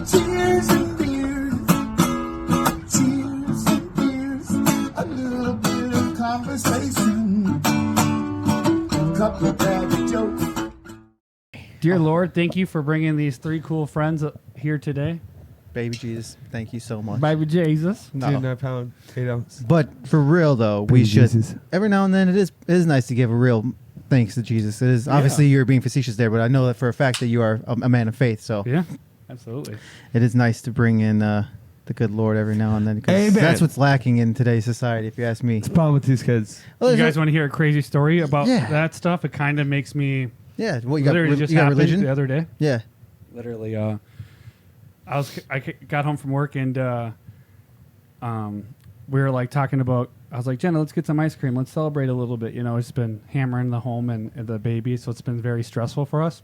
Cheers and beers, cheers and beers, a little bit of conversation, couple of bad jokes. Dear Lord, thank you for bringing these three cool friends here today. Baby Jesus, thank you so much. Baby Jesus. No. 9 pound, 8 ounce. But for real though, we Baby should Jesus. every now and then it is nice to give a real thanks to Jesus. It is obviously you're being facetious there, but I know that for a fact that you are a man of faith. So Yeah, absolutely. it is nice to bring in the good Lord every now and then. 'Cause Amen. that's what's lacking in today's society, if you ask me. What's the problem with these kids? Well, You there's guys want to hear a crazy story about Yeah. that stuff? It kind of makes me yeah, what you got? literally just You got happened religion? the other day. Yeah. Literally, I got home from work and we were like talking about. I was like, Jenna, let's get some ice cream. Let's celebrate a little bit. You know, it's been hammering the home and the baby, so it's been very stressful for us,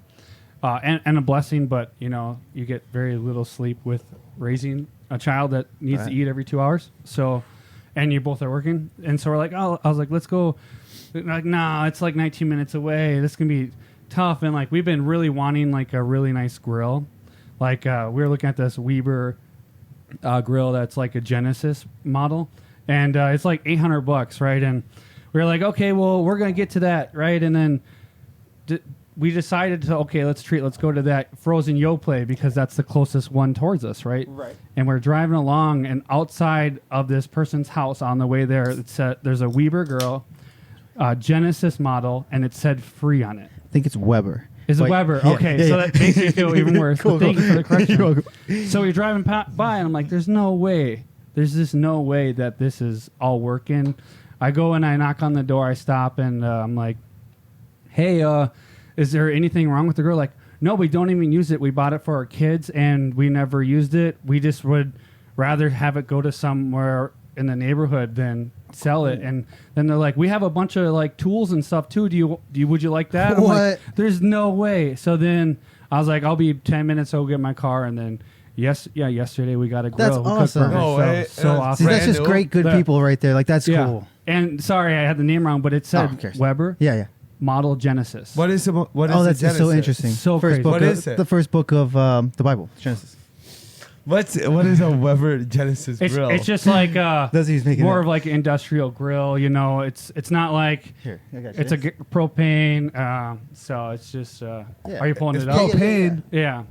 and a blessing. But you know, you get very little sleep with raising a child that needs to eat every 2 hours. So, and you both are working, and so we're like, oh, I was like, let's go. Like, nah, it's like 19 minutes away. This can be tough. And like, we've been really wanting like a really nice grill. Like, we were looking at this Weber grill that's like a Genesis model, and it's like $800, right? And we were like, okay, well, we're gonna get to that, right? And then we decided to, okay, let's go to that Frozen Yoplait because that's the closest one towards us, right? Right. And we're driving along, and outside of this person's house on the way there, there's a Weber grill, Genesis model, and it said free on it. I think it's Weber. Is it Weber? Yeah, Okay, yeah, so yeah. that makes me feel even worse. Cool, But thank cool. you for the correction. You're welcome. So we're driving by, and I'm like, there's no way. There's just no way that this is all working. I go and I knock on the door. I stop, and I'm like, hey, is there anything wrong with the grill? Like, no, we don't even use it. We bought it for our kids, and we never used it. We just would rather have it go to somewhere in the neighborhood than sell it. And then they're like, we have a bunch of like tools and stuff too. Would you like that? I'm like, What? there's no way. So then I was like, I'll be 10 minutes. I'll get my car. And then yesterday we got a grill. That's We cooked awesome. burgers. No way. So See, awesome. See, that's Brand just new. great, good The- people right there. Like that's Yeah. cool. And sorry, I had the name wrong, but it Oh, said who cares? Weber Yeah, yeah. Model Genesis. What is Oh, the that's just so Genesis? interesting. So first crazy. book What of- is it? The first book of the Bible, Genesis. What is a Weber Genesis It's, grill? it's just like That's he's making more it. of like an industrial grill. You know, it's not like Here, I got you. it's a propane. So it's just. Are you pulling It's it up? propane. Yeah.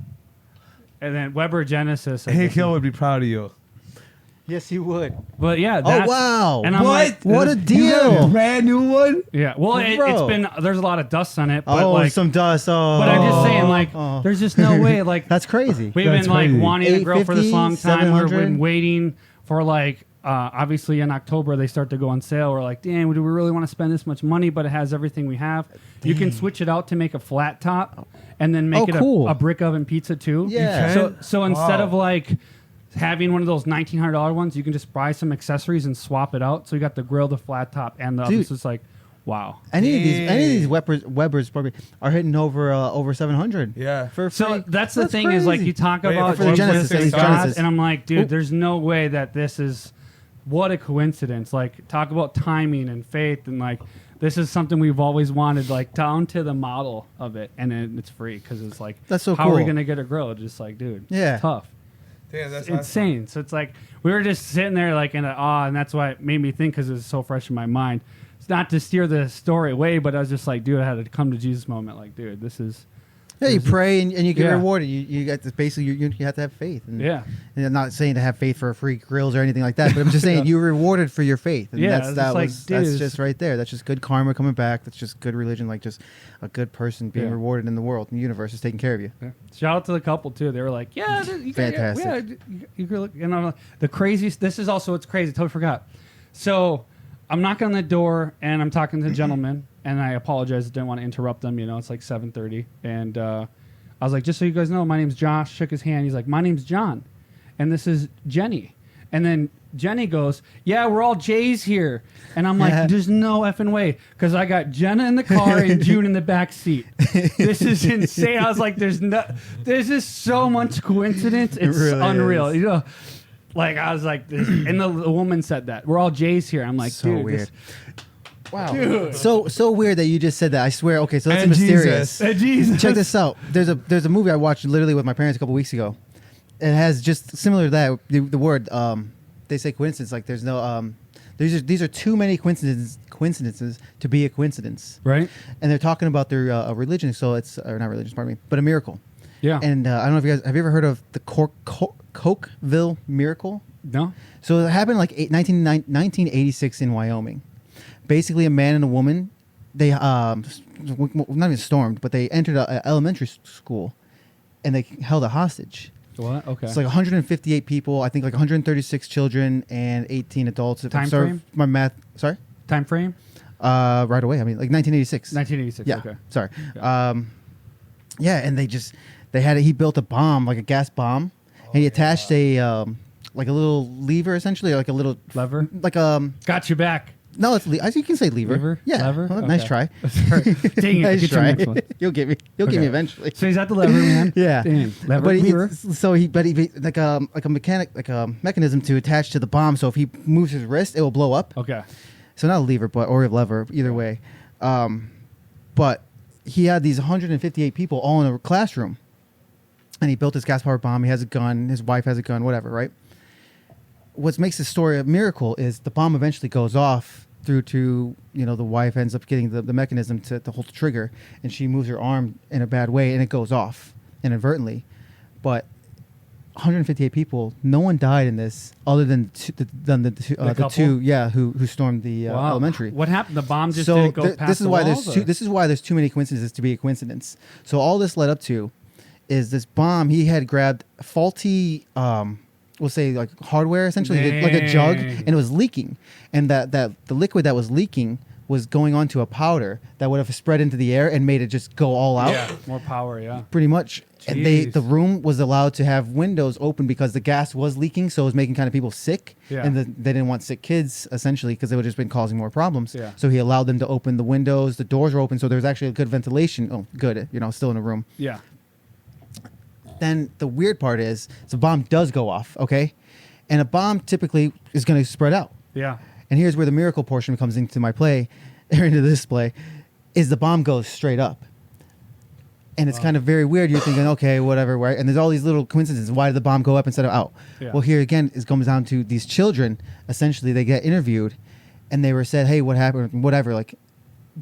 And then Weber Genesis. I Hank guess. Hill would be proud of you. Yes, he would. But yeah. Oh That's, wow! And I'm like, what a You got a deal! brand new one? yeah. Well, it's Bro. been there's a lot of dust on it, but Oh, like, some dust. Oh, but I'm just saying, like, oh. there's just no way. Like, That's crazy. we've That's been like crazy. wanting a grill for this long 850, time. We've 700. been waiting for like. Obviously, in October they start to go on sale. We're like, damn, do we really want to spend this much money? But it has everything we have. You can switch it out to make a flat top, and then make Oh, it cool. a brick oven pizza too. Yeah. You So can? so instead Wow. of like having one of those $1,900 ones, you can just buy some accessories and swap it out. So you got the grill, the flat top, and the oven. Dude. So it's like, wow. Any of these Dang. Weber's probably are hitting over 700. Yeah. For free. So that's the thing is like crazy. you talk Wait, about for the Genesis, Jesus and at least God, Genesis. and I'm like, dude, Oop. there's no way that this is. What a coincidence! Like talk about timing and faith, and like this is something we've always wanted, like down to the model of it, and it's free because it's like That's so how are we cool. gonna get a grill? Just like, dude, Yeah. it's tough. Damn, that's It's insane. So it's like we were just sitting there like in awe, and that's why it made me think because it's so fresh in my mind. It's not to steer the story away, but I was just like, dude, I had to come to Jesus moment. Like, dude, this is Yeah, you pray and you get Yeah. rewarded. You got this basically you have to have faith. And, Yeah. And I'm not saying to have faith for free grills or anything like that, but I'm just saying you're rewarded for your faith. And Yeah, that's it's that like, was dude, that's just right there. That's just good karma coming back. That's just good religion, like just a good person being Yeah. rewarded in the world. And the universe is taking care of you. Yeah. Shout out to the couple too. They were like, "Yeah, you Fantastic. you could look." And I'm like, the craziest. This is also what's crazy. I totally forgot. So I'm knocking on the door and I'm talking to the gentleman, and I apologize. I didn't want to interrupt them. You know, it's like 7:30, and I was like, "Just so you guys know, my name's Josh." Shook his hand. He's like, "My name's John, and this is Jenny." And then Jenny goes, "Yeah, we're all J's here." And I'm like, "There's no effing way," because I got Jenna in the car and June in the back seat. This is insane. I was like, "There's just so much coincidence. It's really unreal." is. You know, like I was like, this, and the woman said that we're all J's here. I'm like, So dude, weird. this- Wow. Dude. So weird that you just said that. I swear. Okay, so that's And mysterious. Jesus. Jesus. Check this out. There's a movie I watched literally with my parents a couple weeks ago, it has just similar to that the word they say coincidence, like there's no these are too many coincidences to be a coincidence, Right. and they're talking about their religion, so it's or not religion, pardon me, but a miracle. Yeah. And I don't know if you guys have you ever heard of the Cokeville miracle? No. So it happened like 1986 in Wyoming. Basically, a man and a woman, they not even stormed, but they entered an elementary school, and they held a hostage. What? Okay. It's like 158 people. I think like 136 children and 18 adults. If I'm Time sorry, frame? my math. Sorry. Time frame? Right away. I mean, like 1986. 1986. Yeah. Okay. Sorry. Yeah. Yeah, and they had he built a bomb, like a gas bomb, and he attached a like a little lever, essentially, like a little Lever? like Got you back. no, it's I think you can say lever. Lever? Yeah. Lever? Well, nice Okay. try. Sorry. Dang it. Nice Get your try. next one. You'll get me. You'll get Okay. me eventually. So he's at the lever, man. Yeah. Dang. Lever. But lever. he like a mechanic, like a mechanism to attach to the bomb. So if he moves his wrist, it will blow up. Okay. So not a lever, but or a lever, either way. But he had these 158 people all in a classroom, and he built this gas powered bomb. He has a gun. His wife has a gun. Whatever, right? What makes this story a miracle is the bomb eventually goes off through to the wife ends up getting the mechanism to hold the trigger, and she moves her arm in a bad way, and it goes off inadvertently. But 158 people, no one died in this other than the couple? two, who stormed the Wow. elementary. What happened? The bomb just So didn't go past this is the why walls, there's two, or- this is why there's too many coincidences to be a coincidence. So all this led up to is this bomb. He had grabbed faulty, we'll say like hardware, essentially like a jug, Dang. and it was leaking, and that the liquid that was leaking was going onto a powder that would have spread into the air and made it just go all out. Yeah. More power. Yeah. Pretty much. And Jeez. the room was allowed to have windows open because the gas was leaking, so it was making kind of people sick. Yeah. And they didn't want sick kids, essentially, because they would have just been causing more problems. Yeah. So he allowed them to open the windows. The doors were open, so there was actually a good ventilation. Oh, good. Still in a room. Yeah. Then the weird part is the bomb does go off, okay? And a bomb typically is going to spread out. Yeah. And here's where the miracle portion comes into my play, or into this play, is the bomb goes straight up. And it's kind of very weird. You're thinking, okay, whatever, right? And there's all these little coincidences. Why did the bomb go up instead of out? Yeah. Well, here again, it comes down to these children. Essentially, they get interviewed, and they were said, "Hey, what happened?" Whatever. Like,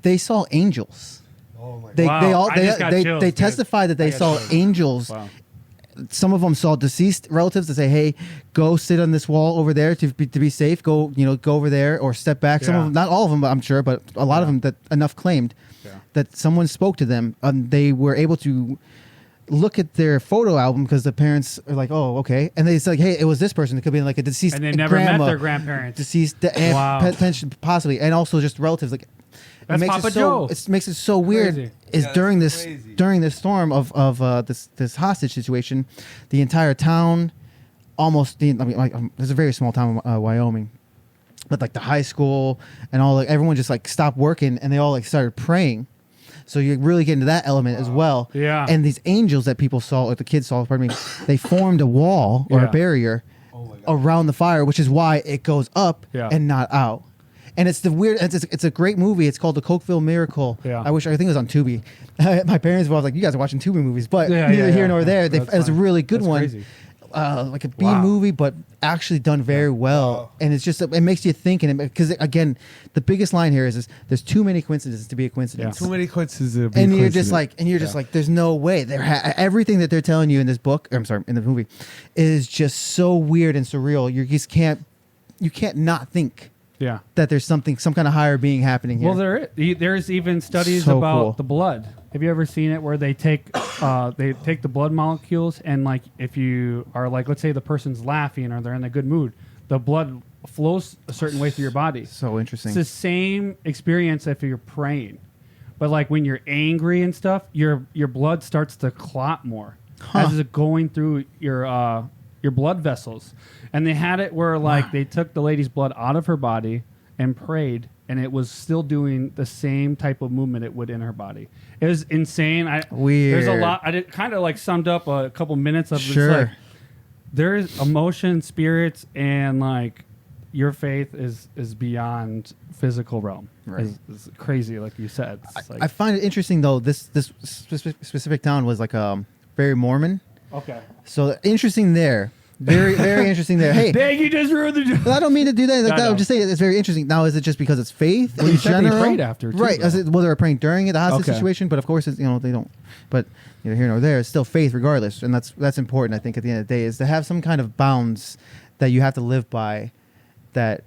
they saw angels. Oh my They Wow, they all I just got they chills, they dude. testified that I they got saw chills. angels. Wow. Some of them saw deceased relatives to say, "Hey, go sit on this wall over there to be safe. Go go over there or step back." Some Yeah. of them, not all of them, I'm sure, but a lot of them that enough claimed Yeah. that someone spoke to them. They were able to look at their photo album because the parents are like, "Oh, okay," and they said, like, "Hey, it was this person. It could be like a deceased And they never grandma, met their grandparents. deceased aunt, Wow. potentially, possibly, and also just relatives." Like, That's it makes Papa it so Joe. it makes it so weird. Crazy. Is Yeah, during that's this crazy. during this storm of this hostage situation, the entire town, almost there's a very small town in Wyoming, but like the high school and all, like everyone just like stopped working and they all like started praying. So you really get into that element as well. Yeah. And these angels that people saw, or the kids saw, pardon me, they formed a wall or Yeah. a barrier Oh my God. around the fire, which is why it goes up Yeah. and not out. And it's the weird. It's a great movie. It's called The Cokeville Miracle. Yeah. I think it was on Tubi. My parents were like, "You guys are watching Tubi movies," but Yeah, neither yeah, here yeah. nor there. It That's was a fine. really good That's one. crazy. Like a B Wow. movie, but actually done very well. Wow. And it's just it makes you think. And because again, the biggest line here is there's too many coincidences to be a coincidence. Too many coincidences. And you're just like, there's no way. Everything that they're telling you in this book, I'm sorry, in the movie, is just so weird and surreal. You can't not think Yeah. that there's some kind of higher being happening here. Well, there's even studies So about cool. the blood. Have you ever seen it where they take the blood molecules and like if you are like let's say the person's laughing or they're in a good mood, the blood flows a certain way through your body. So interesting. It's the same experience if you're praying, but like when you're angry and stuff, your blood starts to clot more as it's going through your blood vessels. And they had it where like they took the lady's blood out of her body and prayed, and it was still doing the same type of movement it would in her body. It was insane. Weird. There's a lot. I did kind of like summed up a couple minutes of Sure. It's like, there's emotion, spirits, and like your faith is beyond physical realm. Right. It's crazy, like you said. It's like, I find it interesting though. This specific town was like very Mormon. Okay. So interesting there. Very, very interesting there. Hey, Dang, you just ruined the joke. well, I don't mean to do that like I that. I'm know. just saying it's very interesting. Now, is it just because it's faith Well, in you said they general? prayed after, too, right? though. Well, they were praying during the hostage Okay. situation, but of course, it's, they don't. But here nor there, it's still faith regardless, and that's important. I think at the end of the day is to have some kind of bounds that you have to live by, that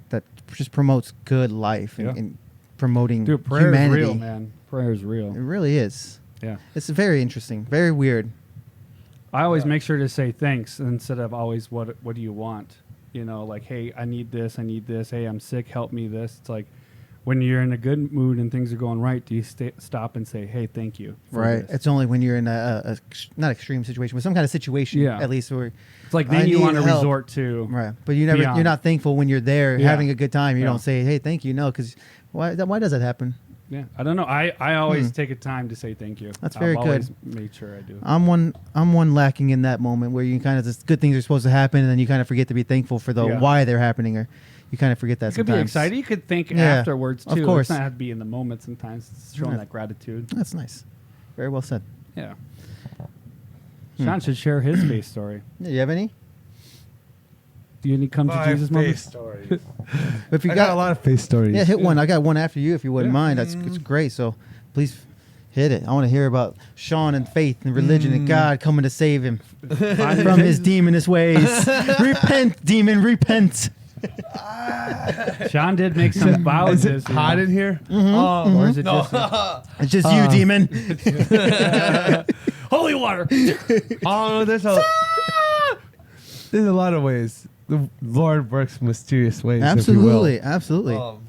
just promotes good life and, Yeah. and promoting Dude, prayer humanity. is real, man. Prayer is real. It really is. Yeah. It's very interesting, very weird. I always make sure to say thanks instead of always what do you want? Like, hey, I need this. Hey, I'm sick. Help me this. It's like when you're in a good mood and things are going right, do you stop and say, hey, thank you. for Right. this? It's only when you're in a not extreme situation, but some kind of situation, Yeah. at least where It's like I then you need want to help. resort to. right. But you're Beyond. not thankful when you're there Yeah. having a good time. You Yeah. don't say, hey, thank you. No, because why does that happen? Yeah. I don't know. I always take a time to say thank you. That's very I've good. always made sure I do. I'm one lacking in that moment where you kind of just good things are supposed to happen, and then you kind of forget to be thankful for the Yeah. why they're happening, or you kind of forget that. You could be sometimes. excited. You could think Yeah, afterwards too. of course. It's not have to be in the moment. Sometimes it's showing Yeah. that gratitude. That's nice. Very well said. Yeah. Sean should share his faith story. Yeah, you have any? Do you need come to My Jesus face moment? stories. If you I got a lot of face stories. yeah, hit one. I got one after you if you wouldn't Yeah. mind. It's great. So please hit it. I want to hear about Shawn and faith and religion and God coming to save him from his demonous ways. Repent, demon, repent. Sean did make some vows. Is it hot in here? Or is it no. just It's just you, demon. holy water? Oh, there's a lot of ways. The Lord works mysterious ways. Absolutely, If you absolutely. will.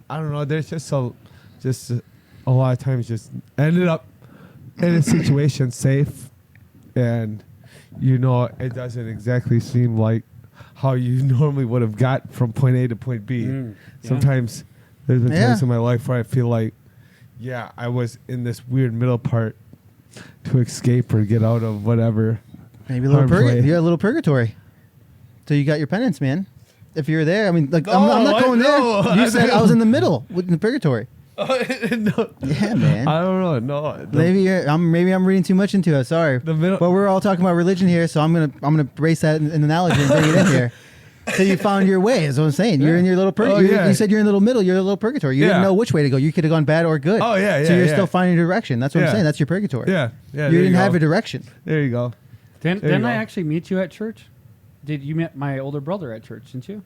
I don't know. There's just a lot of times just ended up in a situation safe, and it doesn't exactly seem like how you normally would have got from point A to point B. Yeah. Sometimes there's been Yeah. times in my life where I feel like, yeah, I was in this weird middle part to escape or get out of whatever. Maybe a little Harm's way. you got a little purgatory. So you got your penance, man. If you're there, I mean, like I'm No, not going no, there. You I said I was in the middle in the purgatory. No, Yeah, man. I don't know. No, Maybe I'm reading too much into it. Sorry, The middle- but we're all talking about religion here, so I'm gonna brace that in an analogy and bring it in here. So you found your way, is what I'm saying. You're in your little purgatory. Oh, yeah. You said you're in the little middle. You're in a little purgatory. You didn't Yeah. know which way to go. You could have gone bad or good. Oh, yeah, So yeah, you're yeah. still finding your direction. That's what I'm Yeah. saying. That's your purgatory. Yeah. You didn't have a direction. There you go. There you Didn't I go. actually meet you at church? Did you met my older brother at church? Didn't you?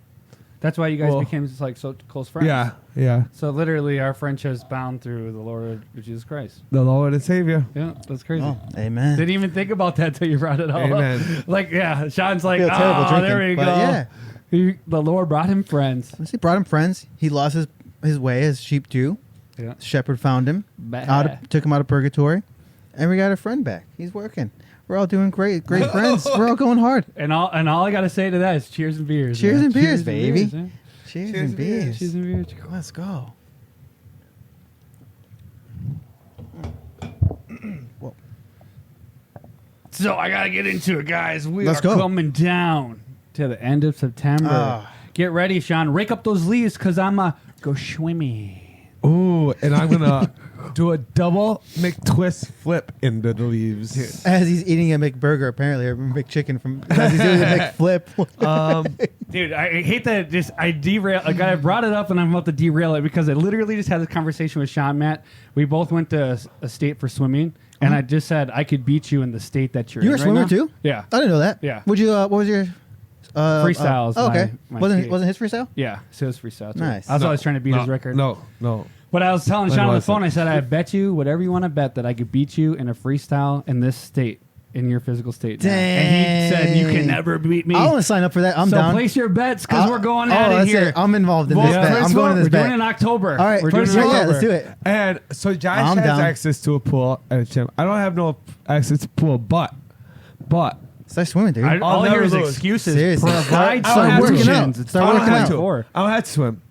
That's why you guys Well, became just like so close friends. Yeah, yeah. So literally, our friendship is bound through the Lord Jesus Christ. The Lord and Savior. Yeah, that's crazy. Oh, amen. Didn't even think about that till you brought it all Amen. up. Like, yeah, Sean's like, Feel terrible oh, drinking, there we but go. yeah. The Lord brought him friends. He brought him friends. He lost his way, as sheep do. Yeah. Shepherd found him, Bah. took him out of purgatory, and we got a friend back. He's working. We're all doing great friends. We're all going hard. And all I gotta say to that is cheers and beers. Cheers man. and beers, baby. beers, man. Cheers, Cheers and and beers. beers. Cheers and beers. Let's go. So I gotta get into it, guys. We Let's are go. coming down to the end of September. Ah. Get ready, Sean. Rake up those leaves, cause I'm go swimming. Ooh, and I'm gonna do a double McTwist flip into the leaves. As he's eating a McBurger, apparently, or McChicken from as he's doing a McFlip. Dude, I hate that. I derail. Like I brought it up, and I'm about to derail it because I literally just had this conversation with Sean, Matt. We both went to a state for swimming, and I just said I could beat you in the state that you're You in. were a right swimmer now. too? Yeah, I didn't know that. Yeah. Would you? What was your Freestyle is okay. my wasn't skate. wasn't his freestyle? yeah. So it was freestyle. Too. Nice. I was No, always trying to beat no, his record. No. But I was telling When Sean on the was phone, it? I said, I bet you whatever you want to bet that I could beat you in a freestyle in this state, in your physical state. now. And he said, you can never beat me. I want to sign up for that. I'm so down. place your bets because we're going at it that's here. I'm involved in Well, this bet. first I'm of going all, to this We're bet. doing it in October. All right, We're doing first, it in yeah, October. let's do it. And so Josh I'm has down. access to a pool at a gym. I don't have no access to a pool, but Start swimming, dude. All I hear never is lose. excuses. Seriously. Provide Start have working solutions. out. It's Start all I working have out. to for. I don't have to swim.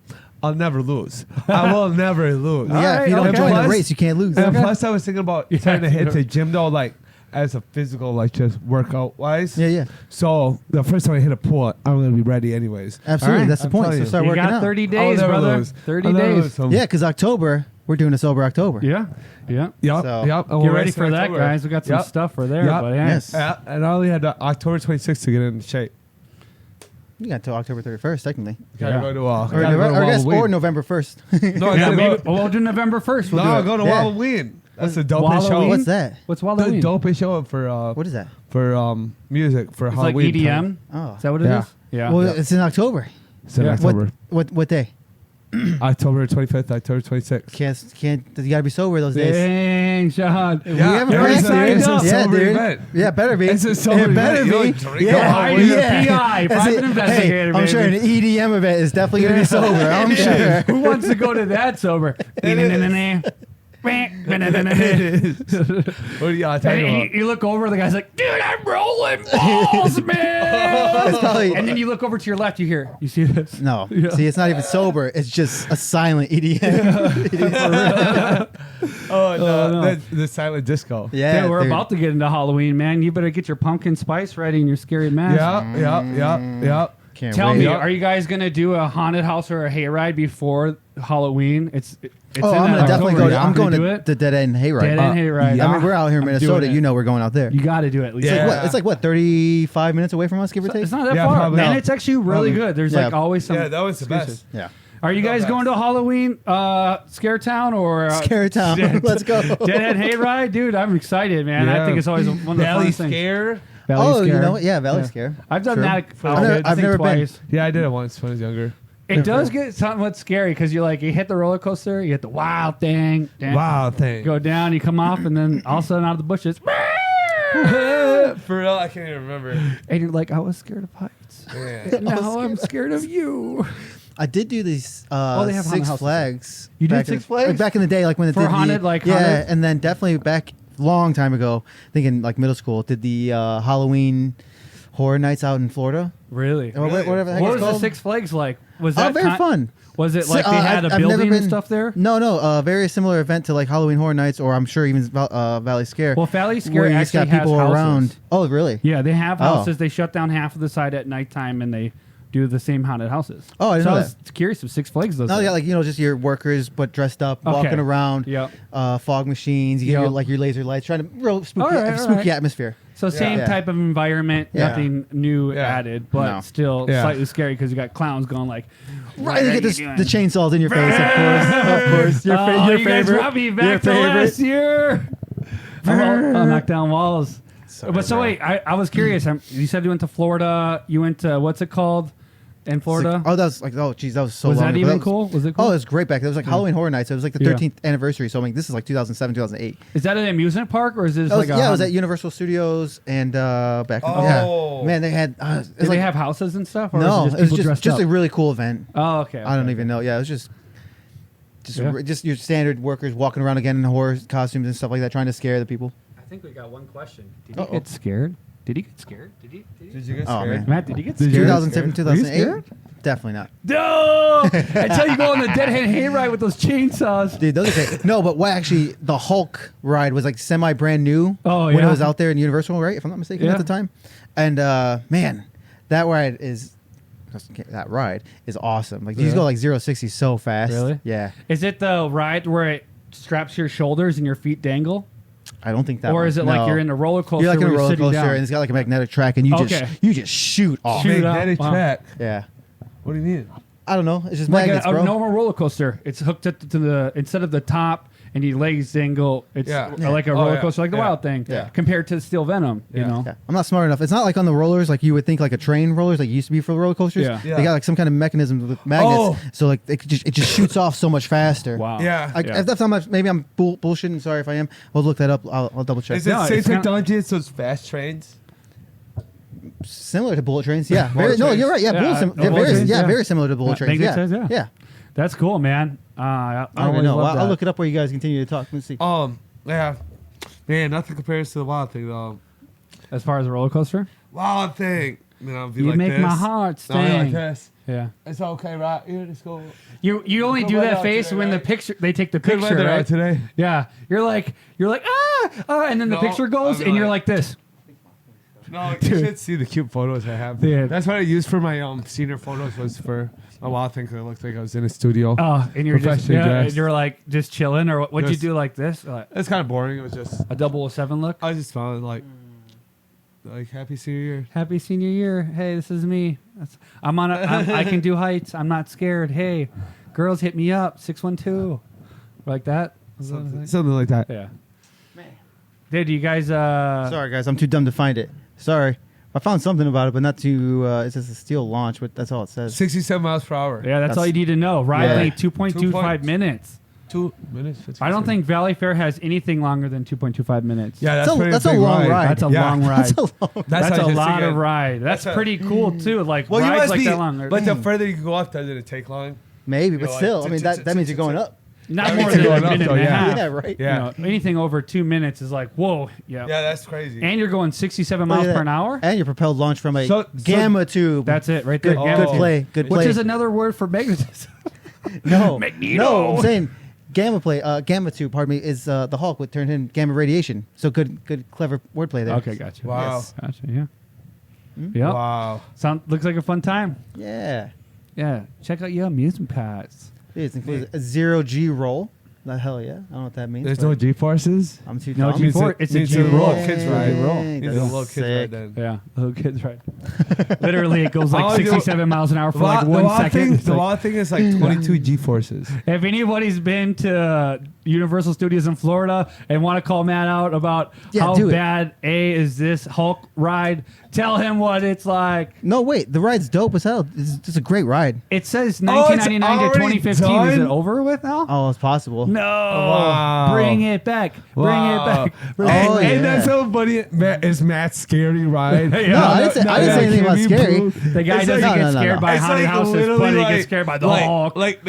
I'll never lose. I will never lose. Yeah, Alright, if you don't okay. join the Plus- race, you can't lose. And plus, I was thinking about Yeah. trying to hit the gym though, like as a physical, like just workout wise. Yeah. So the first time I hit a pool, I'm gonna be ready anyways. Absolutely. All right. That's the I'm point. telling So you. start You working got out. 30 I'll days, never brother. lose. 30 I'll never days. lose. So Yeah, because October, we're doing a sober October. Yeah. Yep. So- Yep. and Get we're ready racing for that, October. guys. We got some Yep. stuff for there. Yep. But yeah. Yes. Yeah, and I only had October 26th to get in shape. You got until October 31st, technically. Gotta Yeah. go to Or, gotta go to I guess, or Halloween. November 1st. No, I Yeah, gotta maybe, go. we'll do November 1st. We'll No, do go it. to Yeah. Halloween. That's the dopest show. Halloween? What's that? What's The Halloween? dopest show for What is that? music for It's like Halloween. EDM. Oh. Is that what it is? Yeah. Yeah. Well, it's in October. It's in Yeah. October. What day? October 25th, October 26th. Can't. You gotta be sober those days. Dang, Sean. We have a you're practice. signed It's a up. Yeah, sober dude. event. Yeah, better be. It's a sober It better event. You be. don't drink on Halloween. You're a PI, private Hey, investigator, I'm sure an baby. EDM event is definitely gonna be sober. I'm sure. Who wants to go to that sober? What are y'all talking And about? you look over, the guy's like, dude, I'm rolling balls, man. It's probably And then you look over to your left, you see this? no. Yeah. See, it's not even sober. It's just a silent EDM. Oh, no. no. That's the silent disco. Yeah, Yeah, we're dude. about to get into Halloween, man. You better get your pumpkin spice ready and your scary mask. Yeah. Can't Tell wait. me, are you guys gonna do a haunted house or a hayride before Halloween? It's Oh, in I'm that gonna definitely October. go. You I'm going do to it. the Dead End Hayride. Dead End Hayride. yeah. I mean, we're out here in I'm Minnesota. doing it. You know, we're going out there. You got to do it at least. Yeah. It's like what 35 minutes away from us, give or take. It's not that Yeah, far, probably. man. No. It's actually really good. There's Yeah. like always some. Yeah, that was the excuses. best. Yeah. Are you guys best. going to Halloween Scare Town or Scare Town. Let's go. Deadhead Hayride? Dude, I'm excited, man. I Yeah. think it's always one of the Valley funnest things. Scare. Valley Oh, you Scare. know what? Yeah, Valley Yeah. Scare. I've done Sure. that. I've never been. twice. Yeah, I did it once when I was younger. It does get somewhat scary because you hit the roller coaster, you hit the wild thing, Wow, thing. go down, you come off, and then all of a sudden out of the bushes, For real, I can't even remember. and you're like, I was scared of heights. Yeah. Now I'm scared of you. I did do these they have haunted Six houses. Flags. You did back Six in, Flags? like back in the day, like when it For did haunted, the, like yeah, haunted? and then definitely back long time ago, I think in like middle school, did the Halloween horror nights out in Florida. Really? Or whatever the heck What it's was the called. Six Flags like? Was Oh, that very fun. Was it like they had a I've never building and been- stuff there? No, very similar event to like Halloween Horror Nights, or I'm sure even Valley Scare. Well, Valley Scare where you just actually got people has houses. around. Oh, really? Yeah, they have Oh. houses. They shut down half of the side at nighttime, and they do the same haunted houses. Oh, I didn't so know I was curious if Six Flags does No, that. yeah, like just your workers, but dressed up, Okay. walking around. Yep. Fog machines. You get Yep. your laser lights, trying to real spooky, All right, spooky atmosphere. So same Yeah. type of environment, Yeah. nothing new Yeah. added, but No. still Yeah. slightly scary because you got clowns going like, Right, you are get you this, doing? the chainsaws in your face, of course. Your, your you favorite. guys brought me your back to favorite. last year. I'll knock down walls. But so wait, I was curious. You said you went to Florida. You went to what's it called in Florida? Oh, that was like, oh, geez, that was so was long that ago. even was- cool? Was it cool? Oh, it was great back then. It was like Halloween Horror Nights. It was like the Yeah. 13th anniversary. So I mean, this is like 2007, 2008. Is that an amusement park or is this That was, like a yeah, it was at Universal Studios and back. Oh. Yeah, man, they had. It's Did like, they have houses and stuff? Or no, was it was people dressed just up? a really cool event. Oh, okay. I don't okay, even okay. know. Yeah, it was just Yeah. just your standard workers walking around again in horror costumes and stuff like that, trying to scare the people. I think we got one question. Did Uh-oh. he get scared? Did he get scared? Did he? Did you get Oh, scared? man. Matt, did he get Did scared? you? 2007, Were you 2008. scared? Definitely not. No! Until you go on the Deadhead Hayride with those chainsaws. Dude, those are great. No, but what actually, the Hulk ride was like semi brand new Oh, when yeah. it was out there in Universal, right? If I'm not mistaken Yeah. at the time. And man, that ride is awesome. Like you Really? go like 0-60 so fast. Really? Yeah. Is it the ride where it straps your shoulders and your feet dangle? I don't think that. Or one. is it No. like you're in a roller coaster You're like in where a you're roller sitting coaster down? and it's got like a magnetic track and you Okay. just shoot off. Shoot up. Magnetic Wow. track. Yeah. What do you mean? I don't know. It's just Like magnets, a bro. normal roller coaster. It's hooked up to the, instead of the top and your legs dangle, it's Yeah. like a Oh, roller yeah. coaster, like the Yeah. Wild Thing, Yeah. compared to Steel Venom, you Yeah. know? Yeah. I'm not smart enough. It's not like on the rollers like you would think like a train rollers like it used to be for the roller coasters. Yeah. Yeah. They got like some kind of mechanism with magnets, Oh. so like it just shoots off so much faster. Wow. Yeah. If that's how much, maybe I'm bullshitting. Sorry if I am. We'll look that up. I'll double check. Is it No, same it's kinda- technology as those fast trains? Similar to bullet trains. Yeah. Bullet No, trains. you're right. Yeah. Yeah, they're bullet very, trains, yeah, yeah. very similar to bullet Yeah, trains. magnet Yeah. says, yeah. Yeah. That's cool, man. I don't even know. I'll look it up where you guys continue to talk. Let's see. Yeah. Man, nothing compares to the Wild Thing though. As far as a roller coaster? Wild Thing. You know, be You like make this. my heart No, like sting. this. Yeah. It's okay, right? Here, let's go. You only Good do weather that out face today, when the right? picture they take the Good picture, weather right? out today. Yeah. You're like and then the No, picture goes I'll be and you're like- like this. No, you Dude. should see the cute photos I have. Yeah. That's what I used for my senior photos. Was for a while thing because it looked like I was in a studio. Oh, and you're just Professionally and dressed. you're like just chilling, or what'd you Just- do like this? Like It's kind of boring. It was just a 007 look. I was just smiling like happy senior year. Happy senior year. Hey, this is me. I can do heights. I'm not scared. Hey, girls, hit me up. 612. Like that. Something like that. Yeah. Dude, you guys. Sorry, guys, I'm too dumb to find it. Sorry. I found something about it, but not too. It says a steel launch, but that's all it says. 67 miles per hour. Yeah, that's all you need to know. Ride Yeah. length 2.25 points. minutes. 2 minutes. 50 I don't seconds. think Valley Fair has anything longer than 2.25 minutes. Yeah, That's a- pretty that's a big long ride. That's a Yeah. long ride. That's a long. That's what I a was lot thinking. of ride. That's That's a- pretty cool too. Like Well, you rides must like be, that long. but the further you go up, doesn't it take long? Maybe, You but know, still, like, I mean that means you're going up. Not Yeah, more it's than a going up, minute though, and a yeah. half. Yeah, right. Yeah. You know, anything over 2 minutes is like whoa. Yeah. Yeah, that's crazy. And you're going 67 Look at miles that. per hour. And your propelled launch from a So- gamma tube. That's it right there. good. Gamma Good tube. play. Good play. Which is another word for magnetism. No, Magneto. no, I'm saying gamma play. Gamma tube. Pardon me. Is the Hulk would turn in gamma radiation. So good, clever wordplay there. Okay, gotcha. Wow. Yes. Gotcha. Yeah. Yep. Wow. Looks like a fun time. Yeah. Yeah. Check out your amusement parks. It includes a 0G roll. The hell yeah. I don't know what that means. There's but no G-forces? I'm too No dumb. G force. It's a Means G a roll. little kids ride. Dang, roll. that's It's a little kids sick. ride then. Yeah, little kids right. Literally, it goes like Oh, dude. 67 miles an hour for like The 1 wild second. thing, It's the like- wild thing is like 22 G-forces. if anybody's been to Universal Studios in Florida and want to call Matt out about Yeah, how do it. bad is this Hulk ride, tell him what it's like. No, wait. The ride's dope as hell. It's a great ride. It says Oh, it's 1999 to already 2015. Is it done? over with now? Oh, it's possible. No, Wow. bring it back. Bring it back. Bring Oh, it back. And that's yeah. so funny. Is Matt's scary ride? Yeah. No, I didn't say anything about scary. The guy It's doesn't like- get No, no, scared no. by It's haunted like houses, literally but he like- gets scared by the like, Hulk. Like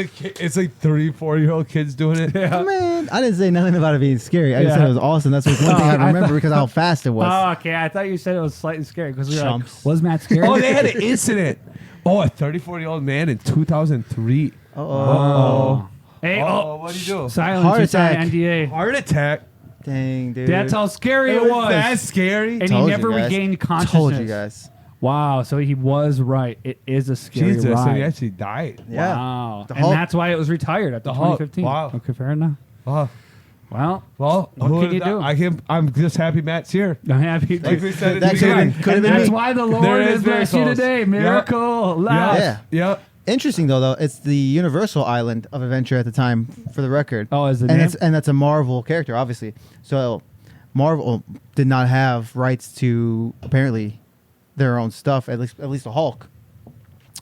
it's like 3-4-year-old kids doing it. Yeah. Man, I didn't say nothing about it being scary. I just Yeah. said it was awesome. That's one thing I I remember because of how fast it was. Oh, okay. I thought you said it was slightly scary because we were like, Chumps. was Matt scared? Oh, they had an incident. Oh, a 34-year-old man in 2003. Oh. Hey, What'd he do? silence. Heart You signed attack. NDA. Heart attack. Dang, dude. That's how scary it was. That's scary. And he Told you never guys. regained consciousness. Told you guys. Wow. So he was right. It is a scary Jesus, ride. and he actually died. Yeah. Wow. The And Hulk- that's why it was retired after The Hulk. 2015. Wow. Okay, fair enough. Oh, Well, well, What who can you would've- do? I'm just happy Matt's here. I'm happy. Like we said at That the could've beginning. been- could've And been that's me. why the There Lord is has blessed you miracles. today. Yep. Miracle. Laugh. Yeah. Yep. Interesting though, it's the Universal Island of Adventure at the time, for the record. Oh, is the and name? that's a Marvel character, obviously. So Marvel did not have rights to apparently their own stuff, at least the Hulk,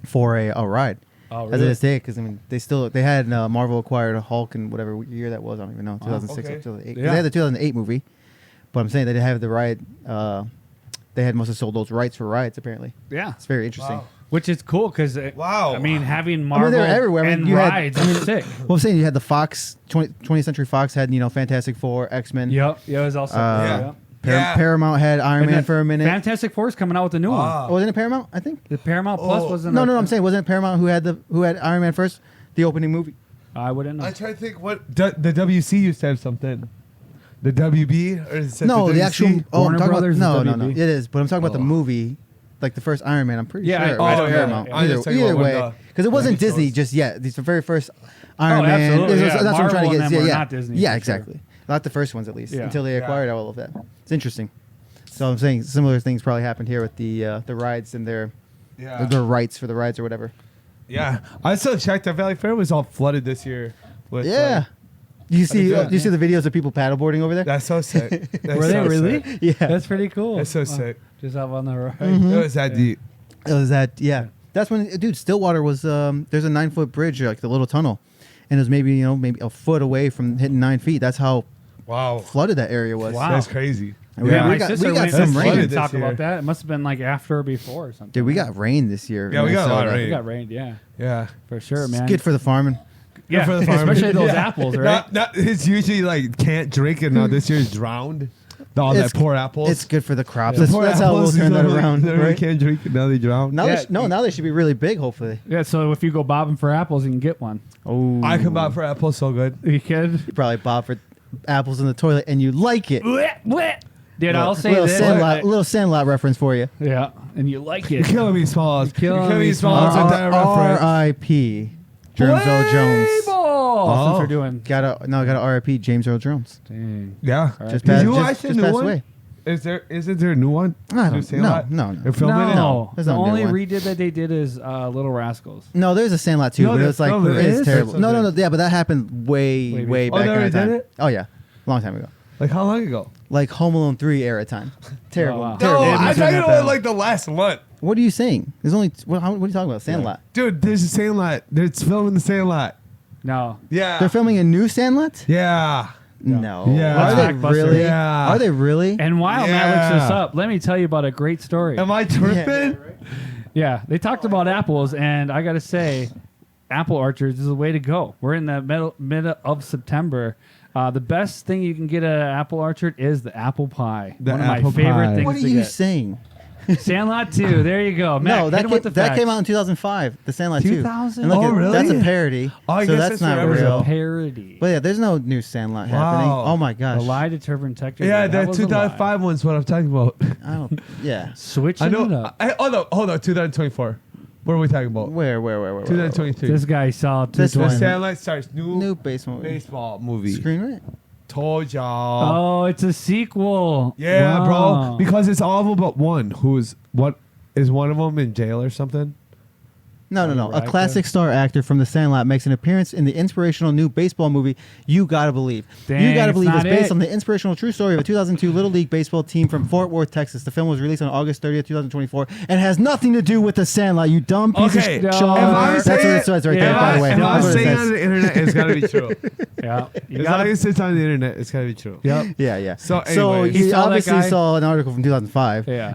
for a ride. Oh, As really? it is today, because I mean they had Marvel acquired a Hulk in whatever year that was. I don't even know, 2006 or okay. 2008. 'Cause Yeah. They had the 2008 movie, but I'm saying they didn't have the ride. They had must have sold those rights for rides. Apparently, Yeah. it's very interesting. Wow. Which is cool because Wow. I mean, having Marvel they're everywhere. I mean, and you had- rides I mean, is sick. Well, I'm saying you had the Fox 20th Century Fox had Fantastic Four, X-Men. Yep. Yeah, it was also. Yeah. Yeah. Paramount had Iron And Man then for a minute. Fantastic Four is coming out with a new one. Wow. Oh, wasn't it Paramount? I think. The Paramount Plus Oh. wasn't. No, I'm saying wasn't it Paramount who had Iron Man first, the opening movie. I wouldn't know. I try to think what the WC used to have something. The WB or is it No, the WC? actual. Oh, Warner I'm talking Brothers is about no. WB. It is, but I'm talking about the Oh. movie, like the first Iron Man. I'm pretty Yeah, sure. I- it was oh, yeah, Paramount. yeah. I'm just talking Either about when way, the- because it wasn't when it Disney goes- just yet. These are the very first Iron Man. absolutely, yeah. That's what I'm trying Marvel to and get. them were Yeah, not Disney, yeah, for sure. exactly. Not the first ones at least, Yeah. until they Yeah. acquired all of that. It's interesting. So I'm saying similar things probably happened here with the rides and their rights for the rides or whatever. Yeah, I still checked. The Valley Fair was all flooded this year. With, Yeah. like, You see, good. you see the videos of people paddleboarding over there? that's so sick. That's Were they so really? sick. Yeah. That's pretty cool. That's so Wow. sick. Just up on the right. Mm-hmm. It was that deep. It was that, yeah. That's when, dude, Stillwater was, there's a 9-foot bridge, like the little tunnel. And it was maybe a foot away from hitting 9 feet. That's how Wow, flooded that area was. Wow. that's crazy. And Yeah, we my got, sister we got went some to rain. flooded talk this about year. that. It must have been like after or before or something. Dude, we got rain this year. Yeah, we got a lot of Minnesota. rain. We got rained, yeah, Yeah, for sure, It's man. good for the farming. yeah, for the farm. especially those Yeah. apples, right? It's usually like can't drink it now. This year's drowned. All It's- that poor apples. It's good for the crops. Yeah. That's, Poor that's how we'll apples, turn that like, around, They right? can't drink it now. They drown. Now, Yeah. now they should be really big, hopefully. Yeah, so if you go bobbing for apples, you can get one. Oh, I come out for apples so good. You kid? You probably bob for apples in the toilet and you like it. Blech, blech. Dude, I'll say little this. little Sandlot reference for you. Yeah, and you like You're it. killing me, Smalls. You're killing me, Smalls. Smalls. With that reference. R.I.P. James Earl Jones. Baseball! Since we're doing. Got a R.I.P. James Earl Jones. Dang. Yeah. Just Did passed, you just, watch the just new passed one? away. Isn't there a new one? I New don't, Sandlot? no. They're filming it? No, There's the no new only one. redid that they did is Little Rascals. No, there's a Sandlot too, No, but it's like no, there it's is? terrible. That's No, okay. yeah, but that happened way Way back they in already the time. did it? Oh yeah, long time ago. Like how long ago? Like Home Alone 3 era time. Terrible. wow. Terrible. No, I thought you were like the last month. What are you saying? There's only what are you talking about? Sandlot. Dude, there's a Sandlot. It's filming the Sandlot. No. Yeah. They're filming a new Sandlot? Yeah. No. Yeah. Are Let's they Blockbuster. really? Yeah. Are they really? And while Matt looks this Yeah. up, let me tell you about a great story. Am I tripping? Yeah, they talked about apples, and I got to say, apple orchards is the way to go. We're in the middle of September. The best thing you can get at an apple orchard is the apple pie. The One of my apple favorite pie. things What are to you get. saying? Sandlot 2. There you go. Matt, No, hit that him with the that facts. came out in 2005. The Sandlot 2. 2000? And look Oh, at- really? That's a parody. Oh, I so guess that's that's not forever It was real. a parody. But yeah, there's no new Sandlot happening. Wow. Oh my The gosh. lie to turban detector. Yeah, that that was a lie. 2005 one's what I'm talking about. I don't. Yeah. Switching I know. it up. Hold on. 2024. What are we talking about? Where? 2023. This guy saw This The one. Sandlot starts New baseball movie. baseball movie. Screen rant. Told y'all. Oh, it's a sequel. Yeah, Wow. bro. Because it's all about one. Is one of them in jail or something? No. A Right, classic star actor from The Sandlot makes an appearance in the inspirational new baseball movie, You Gotta Believe. Dang, You Gotta it's Believe is not based it. on the inspirational true story of a 2002 Little League baseball team from Fort Worth, Texas. The film was released on August 30th, 2024 and has nothing to do with The Sandlot, you dumb piece Okay. of No. Sean. If I'm That's what saying- it says right Yeah, there, by the way. If no, I'm That's what it saying it on says. the internet, it's gotta be true. Yeah. You As got long it. as it's on the internet, it's gotta be true. Yep. Yeah. So So anyways. You he saw that obviously guy? saw an article from 2005. Yeah.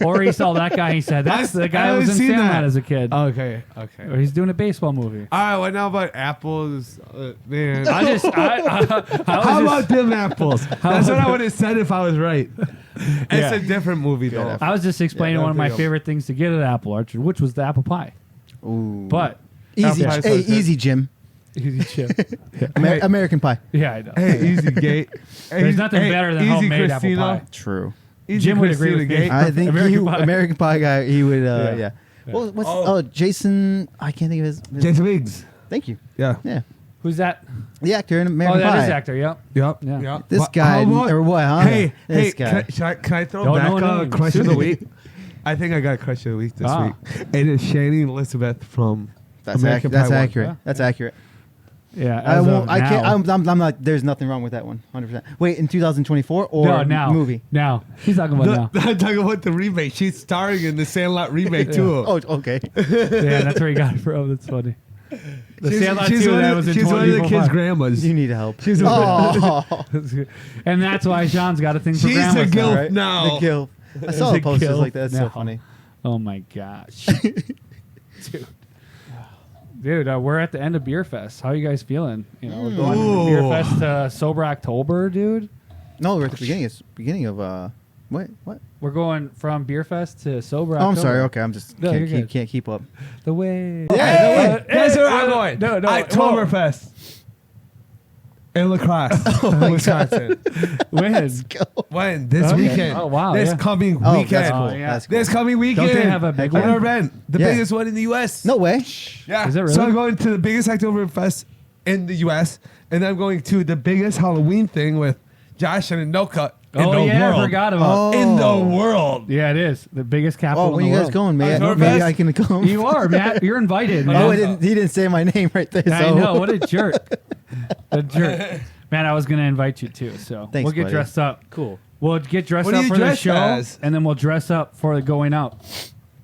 Or he saw that guy. He said, "That's the guy I who was in haven't seen Sandlot that. as a kid." Okay. Or he's doing a baseball movie. All right. What now about apples? Man. I was How about them apples? That's what I would have said if I was right. It's Yeah. a different movie though. I was just explaining Yeah, one of my that'd be favorite things to get at Apple Orchard, which was the apple pie. Ooh. But Easy, Apple pie hey, sounds easy, Jim. easy chip. Hey. American Pie. Yeah, I know. Hey, easy gate. There's nothing better than easy homemade apple Christina. pie. True. Easy Jim would agree Christina with me. Gate. I think American Pie. American Pie guy, he would, Yeah. yeah. Well, what's Oh. Jason? I can't think of his. Jason Biggs. Thank you. Yeah. Yeah, Who's that? the actor in Oh, American that Pie. is actor. Yep. Yep. Yeah. This But guy, how about- or what? Huh? Hey, this hey, guy. can I throw Don't back know on a names. crush of the week? I think I got a crush of the week this Ah. week. It is Shannon Elizabeth from That's American that's Pie 1. accurate. Yeah. That's accurate. Yeah. I as won't. of I can't. now. I'm not. There's nothing wrong with that one. 100%. Wait, in 2024 or No, now. movie? Now. He's talking about now. I'm talking about the remake. She's starring in the Sandlot remake too. Oh, okay. Yeah, that's where he got it from. That's funny. The Sandlot 2 one that of, was in she's one of the 2005. kids' grandmas. You need help. She's a- oh, And that's why Sean's got a thing for She's a grandmas now, gilf right? now. the guilt. I saw the The posters guilt like that. That's so now. funny. Oh my gosh. Dude, we're at the end of Beer Fest. How are you guys feeling? You know, we're going from Beer Ooh. Fest to Sober October, dude. No, we're at the beginning of What? We're going from Beer Fest to Sober Oh, I'm October. sorry. Okay, I'm just No, you're good. can't keep up. The way. Hey, guess where I'm going? No, Octoberfest. In Lacrosse, Wisconsin. When? When? This Okay. weekend. Oh, wow, This yeah. coming Oh, weekend. that's cool. Oh, yeah. That's cool. This coming weekend. Don't they have a big Another one? event. The Yeah. biggest one in the U.S. No way. Yeah. Is it really? So I'm going to the biggest Oktoberfest in the U.S. and then I'm going to the biggest Halloween thing with Josh and Anoka in Oh, the yeah, world. I forgot about Oh. In the world. Yeah, it is. The biggest capital Oh, in when the you guys world. going, man? Oktoberfest? Maybe I can come. You are, Matt. You're invited, man. Oh, he didn't say my name right there. I so. know. What a jerk. A jerk. Man, I was going to invite you too, so Thanks, we'll get buddy. dressed up. Cool. We'll get dressed What do up you for the dress show, as? and then we'll dress up for the going out.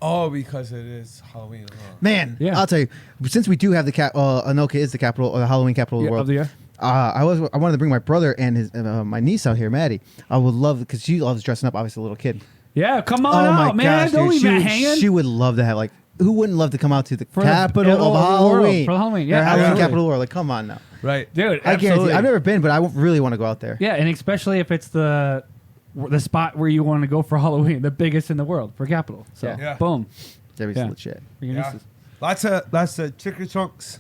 Oh, because it is Halloween. Huh? Man, Yeah. I'll tell you. Since we do have the Anoka is the capital, or the Halloween capital of the Yeah, world. of the year. I wanted to bring my brother and his my niece out here, Maddie. I would love because she loves dressing up. Obviously, a little kid. Yeah, come on Oh my out, man. gosh, Don't dude. leave She Matt would- hanging. She would love to have like. Who wouldn't love to come out to the For the- capital yeah, of the world, Halloween? for the Halloween, yeah, Or Halloween absolutely. capital of the world. Like, come on now. Right. Dude, I guarantee. absolutely. I've never been, but I really want to go out there. Yeah, and especially if it's the spot where you want to go for Halloween, the biggest in the world for capital. So, Yeah. boom. That'd be Yeah. legit. For your Yeah. nieces. Lots of chicken chunks.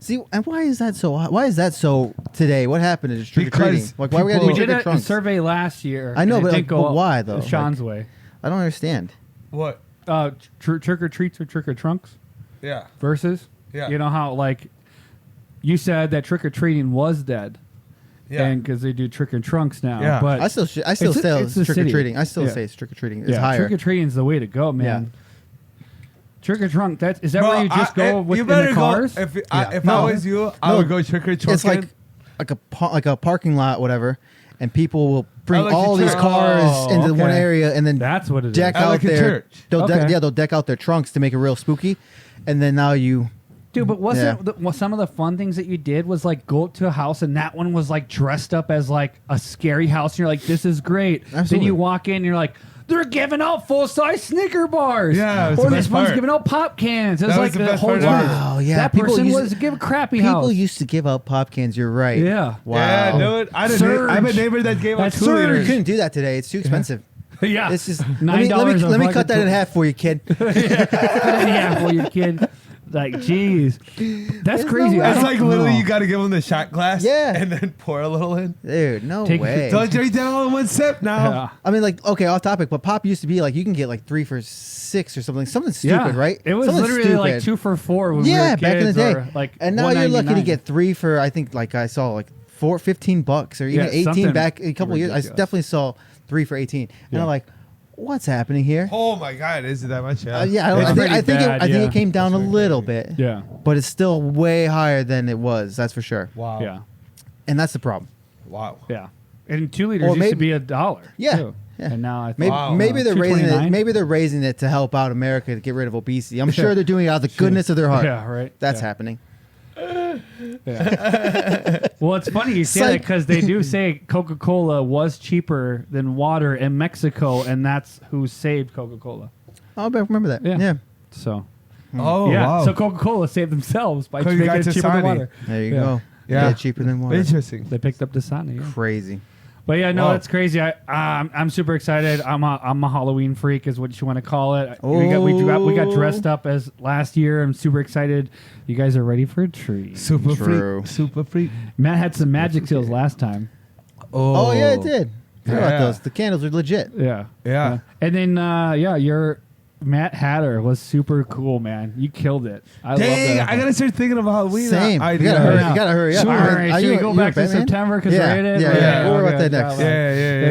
See, and why is that so? Why is that so today? What happened to trick or treating? Because Like, why we got people- to We do did trick or a trunks? survey last year. I know, and it but, did like, go but why, though? Sean's way. I don't understand. What? Trick or treats or trick or trunks Yeah. versus. Yeah. You know how like you said that trick or treating was dead. Yeah. And because they do trick or trunks now. Yeah. But I still it's say the trick or city. treating. I still Yeah. say trick or treating is yeah, higher. trick or treating is the way to go, man. Trick or trunk. Is that where you just go within the cars? If Yeah. I No. was you, I No. would go trick or trunk. It's like a parking lot, whatever, and people will bring like all a these church. cars Oh, into one okay. area and then That's what it is. deck I out like a their. church. They'll Okay. they'll deck out their trunks to make it real spooky, and then now you. Dude, but wasn't Yeah. some of the fun things that you did was like go up to a house and that one was like dressed up as like a scary house and you're like, this is great. Then Absolutely. you walk in and you're like, they're giving out full-size Snicker bars. Yeah, it was or the this best one's part. giving out pop cans. It was That like was the the best whole part time. ever. Wow, yeah, That people person used was to- give a crappy People house. used to give out pop cans. You're right. Yeah. Wow. Yeah, dude. I have a neighbor that gave out That's 2 surge. You liters. couldn't do that today. It's too expensive. yeah. It's just $9 let me cut that in half for you, kid. yeah, for your kid. Like, jeez. That's There's crazy. no way. I It's don't like literally know. you got to give them the shot glass. Yeah. And then pour a little in. Dude, no Take- way. Don't drink that all in one sip now. Yeah. I mean, like, okay, off topic, but pop used to be like you can get like 3 for $6 or something stupid, Yeah. right? It was Something literally like stupid. 2 for $4 when we Yeah, were back in the kids, day. or, like, And now you're lucky to $1.99. get 3 for I think like I saw like $15 or even Yeah, 18 something back a couple years. I ridiculous. definitely saw 3 for 18, and Yeah. I'm like, what's happening here? Oh my God, is it that much? Yeah. Yeah, It's I pretty think bad, I think yeah. it came down a That's little very bit, Yeah. but it's still way higher than it was. That's for sure, Wow. Yeah. and that's the problem. Wow. Yeah. And 2 liters Or used to maybe- be $1. Yeah. too. Yeah. And now I think Maybe, Wow. maybe they're raising it. $2.29? Maybe they're raising it to help out America to get rid of obesity. I'm sure they're doing it out of the goodness of their heart. Yeah, right. That's Yeah. happening. Yeah. Well, it's funny you say that Psych. because they do say Coca-Cola was cheaper than water in Mexico, and that's who saved Coca-Cola. I'll remember that. Yeah. Yeah. So Oh, yeah, wow. so Coca-Cola saved themselves by 'Cause you making got it cheaper than Dasani. water. There you Yeah. go. Yeah. Cheaper than water. Interesting. They picked up Dasani. Yeah. Crazy. But yeah, no, Wow. that's crazy. I'm super excited. I'm a Halloween freak, is what you want to call it. We got dressed up as last year. I'm super excited. You guys are ready for a treat. Super True. freak. Super freak. Matt had some magic seals last time. Oh, yeah, it did. How about Yeah. those? The candles are legit. Yeah. Yeah. And then your Matt Hatter was super cool, man. You killed it. I love Dang, that. I gotta start thinking about Halloween. Same. I You gotta hurry. Yeah. You gotta hurry up. Sure. All right, Are should we you- go you back a to Batman? September because Yeah, we're in it? yeah, yeah. We'll worry about that next. I'm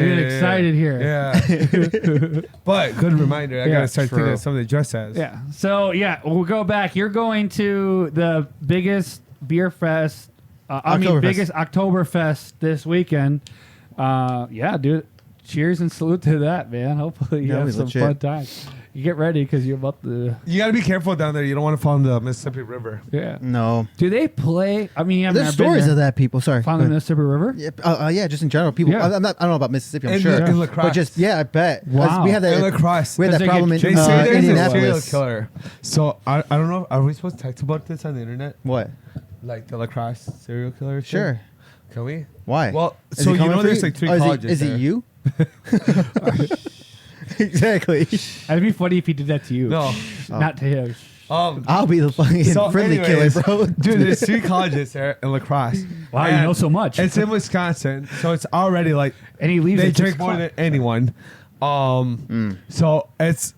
getting excited here. Yeah. But good reminder. I Yeah, gotta start thinking true. of something to dress as. Yeah. So yeah, we'll go back. You're going to the biggest beer fest. Oktoberfest. Biggest Oktoberfest this weekend. Yeah, dude. Cheers and salute to that, man. Hopefully you That'll have be some legit. fun time. You get ready because you're about to. You gotta be careful down there. You don't want to fall in the Mississippi River. Yeah. No. Do they play? I mean, I've There's never been stories there. of that, people. Sorry. Found Go the ahead. Mississippi River. Yeah, just in general. People. Yeah. I don't know about Mississippi, I'm In sure. the- in La Crosse. But just, yeah, I bet. Wow. We had And that, lacrosse. we had 'Cause that they problem get- in They say there's a serial Indianapolis. killer. So I don't know. Are we supposed to text about this on the internet? What? Like the lacrosse serial killer? thing? Sure. Can we? Why? Well, Is so he you coming know for there's like 3 Oh, colleges Is there. it you? Exactly. It'd be funny if he did that to you. No. Not to him. I'll be the fucking So friendly anyways, killer, bro. Dude, there's 3 colleges there in lacrosse. Wow, you And know so much. It's in Wisconsin, so it's already like And he leaves they at 6 drink more o'clock. than anyone. So it's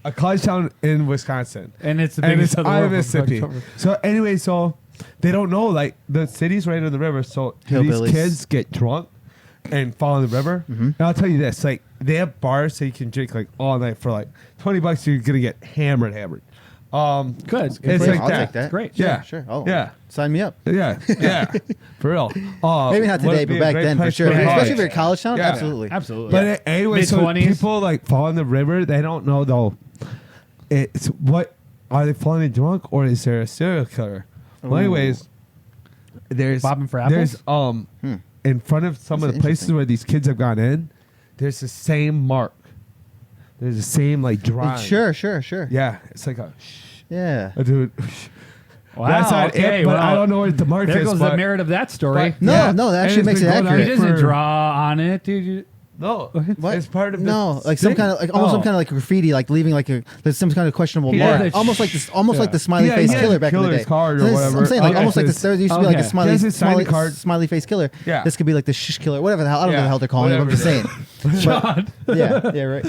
a college town in Wisconsin, And it's the and biggest it's of the out world of for Mississippi. October. So anyway, so they don't know like the city's right on the river. So Hillbillies. these kids get drunk and fall in the river. And I'll tell you this: like they have bars so you can drink like all night for like $20. You're gonna get hammered. Good. It's Good. like I'll that. take that. Great. Yeah. Sure. Oh, Yeah. Sign me up. Yeah, for real. Maybe not today, but back then for sure. Especially if you're a college town, Yeah. absolutely. Absolutely. But anyway, so Mid-20s. people like fall in the river. They don't know though. It's what are they falling in drunk or is there a serial killer? Well, Ooh. anyways, there's Bobbing for apples? There's in front of some That's of the places interesting. where these kids have gone in. There's the same mark. There's the same like drawing. Sure. Yeah, it's like Yeah. a dude. Wow. That's not okay. it, but well, I don't know what the mark There is. goes but the merit of that story. but- No, Yeah. no, that And actually it's makes it been going on He accurate. doesn't for- draw on it, dude. No, What? it's part of the No, like some thing. kind of like almost some kind of like graffiti, like leaving like there's some kind of questionable Yeah, mark, that's- almost like this, almost like the smiley Yeah, face yeah, killer back in the killer's day. card or So this- whatever. I'm saying like Okay, almost like so this. There used to be like a okay. smiley, There's a signing card. smiley face killer. Yeah. This could be like the shish killer, whatever the hell. I don't know Yeah, the hell they're calling it. I'm just saying. whatever John. Yeah, right.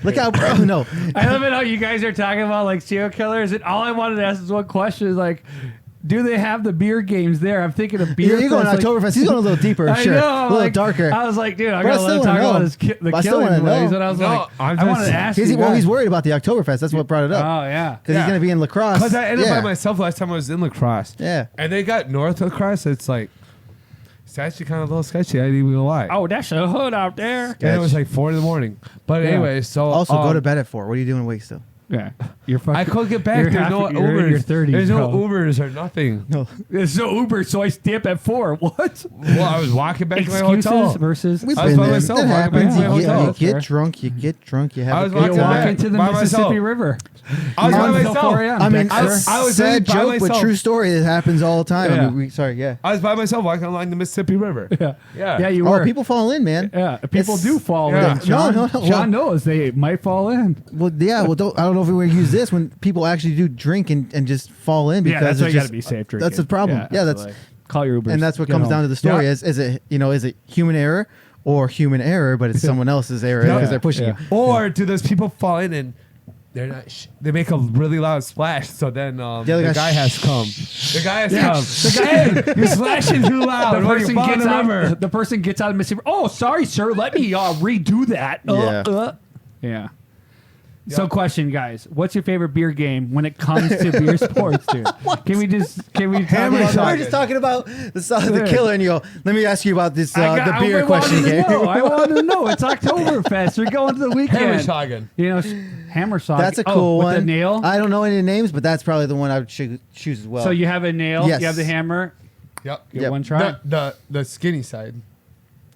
Look how no. I love it how you guys are talking about like serial killers, and all I wanted to ask is one question: is like, do they have the beer games there? I'm thinking of beer. You're going fest, like- Oktoberfest. He's going a little deeper, I sure, know, a I'm little like- darker. I was like, dude, I'm But I gonna let still him talk wanna about know. his the But I still killing wanna ways, know. and I was No, like, I'm I wanted just- to ask He's, you. well, guys. he's worried about the Oktoberfest. That's what brought it up. Oh yeah. Because he's going to be in lacrosse. Because I ended up Yeah. by myself last time I was in lacrosse. Yeah. And they got north of lacrosse. It's like, it's actually kind of a little sketchy. I ain't even gonna lie. Oh, that's a hood out there. And it was like 4 a.m. But Yeah. anyway, so Also, go to bed at 4. What are you doing awake still? Yeah, you're fucking. I couldn't get back. You're There's no you're in Ubers. your 30s, There's no bro. Ubers or nothing. No. There's no Uber, so I stay up at 4. What? Well, I was walking back to my Excuses hotel. versus. We've I was been by there. myself, That walking back happens. to my You hotel. get, That's fair. you get drunk. You I have was a You're good walking time. back walking to the by Mississippi myself. River. I was by Until 4 myself. a.m. I mean, Dexter. it's I was sad by joke, but myself. true story. It happens all the time. I Yeah. mean, sorry, yeah. I was by myself walking along the Mississippi River. Yeah. Yeah. Yeah, you were. Oh, people fall in, man. Yeah, people It's- do fall yeah. in. John, No. John Well- knows they might fall in. Well, yeah. Well, I don't know if we want to use this when people actually do drink and just fall in because Yeah, that's why it's you got just to be safe drinking. That's the problem. Yeah, that's absolutely. Call your Uber. and that's what comes down to the story. Yeah. Is it is it human error or human error, but it's someone else's error because Yeah. they're pushing Yeah. you. Or do those people fall in and they're not? They make a really loud splash. So then other the guy guy has to come. The guy has to Yeah. come. The guy, you're splashing too loud. The When person you fall in gets the out. river. The person gets out of Mississippi. Oh, sorry, sir. Let me redo that. Yeah. So, Yeah. question, guys: what's your favorite beer game when it comes to beer sports, dude? Can we talk Hammer about shot. We're that? just talking about the Yeah. killer, and you go, let me ask you about this the beer I question wanted game. to know. I want to know. It's Oktoberfest. We're going to the weekend. Hammer shotgun. You know, hammer saw. That's a cool with one. the nail. I don't know any names, but that's probably the one I would choose as well. So you have a nail. Yes. You have the hammer. Yep. Get Yep. one try. The skinny side.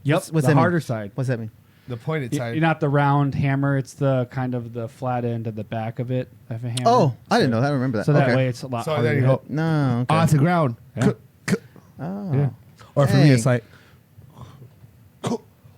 Yep. what's the that mean? harder side. What's that mean? The pointed side. You're not the round hammer. It's the kind of the flat end of the back of it of a hammer. Oh, I didn't know that. I remember that. So that Okay. way it's a lot So harder. there you to go. hit. No. Okay. Off the ground. Yeah. Oh. Yeah. Or for me, Dang. it's like,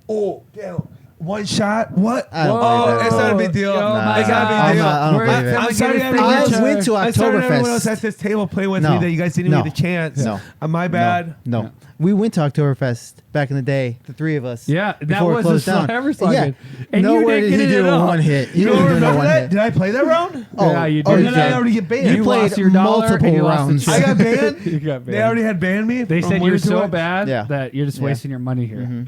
oh, damn. One shot? What? I don't Oh, believe that. it's not a big deal. Yo, Nah, It's not a big I'm deal. not- I don't We're believe it. gonna I'm get sorry a everyone I signature. just went to I'm sorry everyone Oktoberfest. else at this table playing with me No. that you guys didn't No. even get a chance. No. My bad. No. Yeah. We went to Oktoberfest back in the day, the three of us. Yeah, that before it was closed a down. hammer slug. Yeah. And you Nowhere didn't did get he it do at a all. one hit. You didn't don't do no remember one that? hit. Did I play that round? Yeah, you oh, did. Did I already get banned? You You played lost your dollar multiple and you lost the rounds. chip. I got banned? You got banned. They already had banned me? They from said you're Weird to so It? bad Yeah. that you're just Yeah. wasting your money here.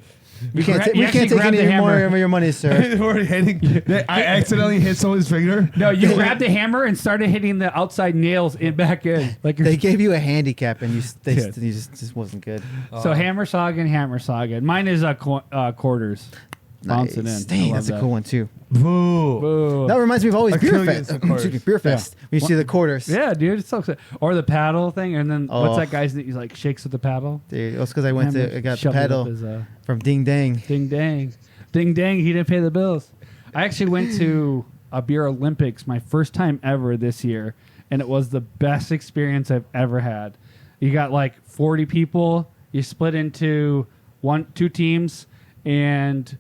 We can't gra- you we actually can't take grabbed any the more hammer. of your money, sir. They were hitting. I accidentally hit someone's finger. No, you grabbed the hammer and started hitting the outside nails in back in. Like you're They gave you a handicap, and you Yeah. just wasn't good. so hammer sogging. Mine is quarters. Bouncing Nice. in. I Dang, love that's a that. cool one too. Boo. Boo. That reminds me of always A beer killion fest. of course. Excuse me, beer fest. We see the quarters. Yeah, dude, it's so exciting. Or the paddle thing, and then what's Oh. that guy's that he's like shakes with the paddle? Dude, that's because I went Hammer to I got the shoved it up pedal his, from Ding Dang. ding dang, ding dang. He didn't pay the bills. I actually went to a beer Olympics my first time ever this year, and it was the best experience I've ever had. You got like 40 people. You split into two teams, and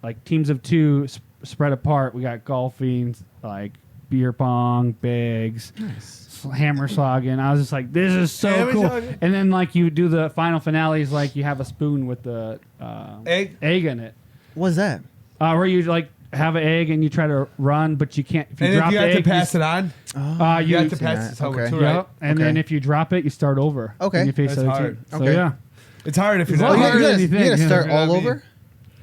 like teams of two spread apart. We got golfing, like beer pong, bags, hammer slogging. I was just like, this is so Hammer cool. slogging. And then like you do the final finales, like you have a spoon with the Egg? in it, What's that? where you like have an egg and you try to run, but you can't. If you And drop if you the have to egg, pass it on, you you have to seen pass that. this over Okay. too, Yep. right? And Okay. then if you drop it, you start over. Okay. And you face That's the other hard. team. So Okay. yeah. It's hard if you're It's Oh, not. harder than you you think, gotta you start know all what I mean? over.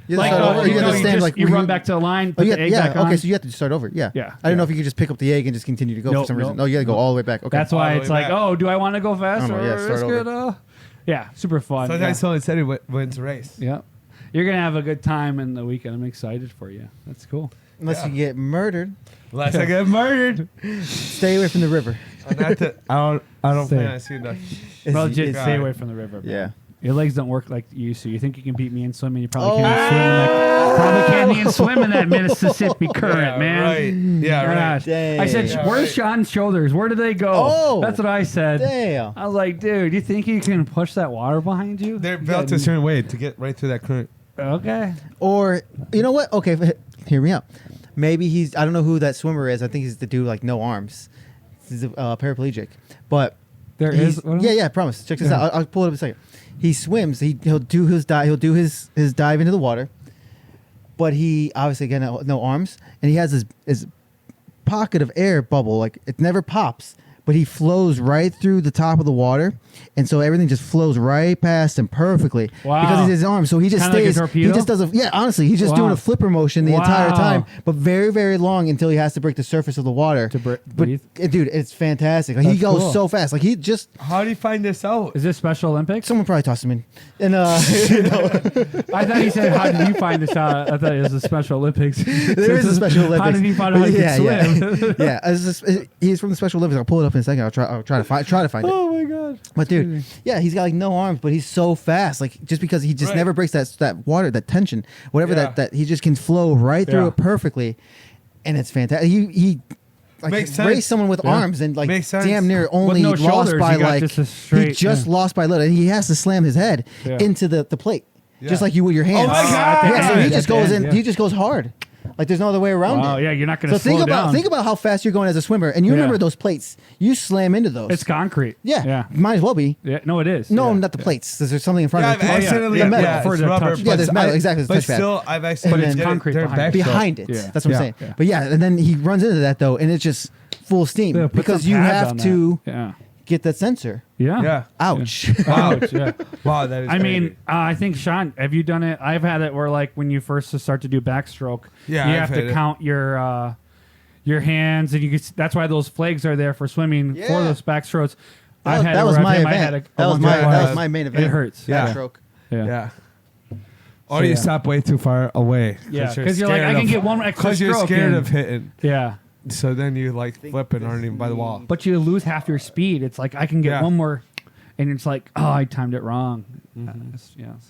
You Like, gotta start over. you, You know, gotta you, stand just, like you where run back to the line, Oh put yeah, the egg yeah. back on. Okay, so you have to start over. Yeah. Yeah. I didn't know if you could just pick up the egg and just continue to go Nope, for some reason. nope. No, you gotta go all the way back. Okay. That's why All the it's way like, back. oh, do I want to go faster? Oh, yeah, start It's over. good, yeah, super fun. Sometimes Yeah. someone said he wins a race. Yeah. You're going to have a good time in the weekend. I'm excited for you. That's cool. Unless you get murdered, Unless I get murdered. stay away from the river. I don't Stay. plan on seeing that. It's- Bro, just it's- stay away from the river. Bro. Yeah. Your legs don't work like you used to. You think you can beat me in swimming? You probably can't even swim in that Mississippi current, Yeah, man. right. Yeah, right. Gosh. Dang. I said, Yeah, where's right. Sean's shoulders? Where do they go? Oh. That's what I said. Damn. I was like, dude, you think you can push that water behind you? They're You built got- a certain way to get right through that current. Okay. Or you know what? Okay, hear me out. Maybe he's. I don't know who that swimmer is. I think he's the dude like no arms. He's a paraplegic, but There he's, is. What? yeah. I promise. Check this out. I'll pull it up in a second. He swims. He'll do his dive. He'll do his dive into the water, but he obviously again no arms, and he has his pocket of air bubble. Like it never pops, but he flows right through the top of the water, and so everything just flows right past him perfectly Wow. because he's his arms. So he just Kinda like a stays. torpedo? He just does honestly, he's just Wow. doing a flipper motion the entire Wow. time, but very very long until he has to break the surface of the water To But breathe? dude, it's fantastic. Like, he That's goes cool. so fast. Like he just How do you find this out? Is this Special Olympics? someone probably tossed him in, and I thought he said, "How did you find this out?" I thought it was the Special Olympics. there is a Special Olympics. How did he find out how to yeah, swim? yeah. He's from the Special Olympics. I'll pull it up in a second. I'll try to find it. Oh my god! But dude, yeah, he's got like no arms, but he's so fast. Like just because he just Right. never breaks that water, that tension, whatever Yeah. that he just can flow right through Yeah. it perfectly, and it's fantastic. He like Makes sense. raced someone with Yeah. arms and like Makes sense. damn near only no lost shoulders, by he got like just a he straight- just yeah. lost by little. And he has to slam his head Yeah. into the plate, just Yeah. like you with your hands. my God! Yeah, so he At just the goes end, in. yeah. He just goes hard. Like there's no other way around Wow, it. yeah, you're not going So to slow down. think about how fast you're going as a swimmer, and you Yeah. remember those plates. You slam into those. It's concrete. yeah, yeah, might as well be. yeah. No, it is. No, yeah. not the plates. There's something in front Yeah, of I've it. accidentally yeah, metal. yeah, For it's the rubber. touch. Yeah, there's but metal. I- Exactly, it's But touchpad. still, I've And accidentally then- did concrete their behind it. backstroke. Behind it. Yeah. That's what Yeah. I'm saying. Yeah. But yeah, and then he runs into that though, and it's just full steam Yeah, put because some you pads have on to that. Yeah. get that sensor. Yeah. Yeah. Ouch. Ouch. Yeah. Wow, that is. I mean, crazy. I think Shawn, have you done it? I've had it where like when you first start to do backstroke, Yeah, you I've have had to it. count your hands, and you can, that's why those flags are there for swimming for Yeah. those backstrokes. That was my event. That was my main event. It hurts. Yeah. Backstroke. Yeah. yeah. Or So, you yeah. stop way too far away. Yeah, because you're like, I can get one extra Because you're stroke scared in. of hitting. Yeah. So then you like flip and aren't even by the wall. But you lose half your speed. It's like I can get Yeah. one more, and it's like, oh, I timed it wrong. Yeah,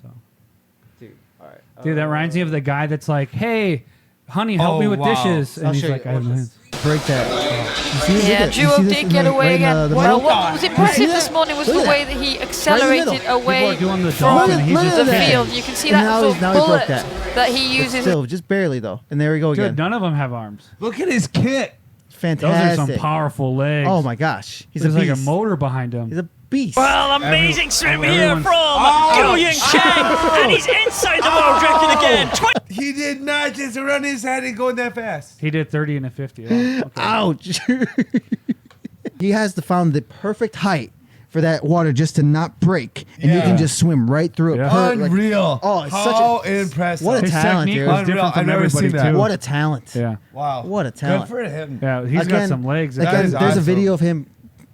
so. Dude, all right. Dude, that reminds me of the guy that's like, hey, honey, help me Oh, with wow. dishes. And I'll he's show you. like, I have no Watch hands. Break that. You see this? Yeah, You see Duo this did in get the- away right in again. the Well, middle? what was impressive see this that? morning was Look the at way that. that he middle. accelerated People away are doing the from dolphin, and he's Look at just the that. field. You can see And that now little he broke bullet that. that he uses. Still, just barely though. And there we go Dude, again. none of them have arms. Look at his kit. Those Fantastic. are some powerful legs. Oh my gosh, he's There's a like beast. a motor behind him. He's a beast. Well, amazing swim here everyone's- from Julian Cheng, and he's inside the world record again. He did not just run his head and go that fast. He did 30 and a 50. Oh, okay. Ouch. He has found the perfect height for that water just to not break, and you Yeah. can just swim right through it. Yeah. Like, Unreal. Oh, it's How such a- impressive. what a His talent, technique dude. was Unreal. different from I've never everybody, seen that. too. what a talent. Yeah. Wow. What a talent. Good for him. Yeah, he's got some legs. Again, That is there's a awesome. video of him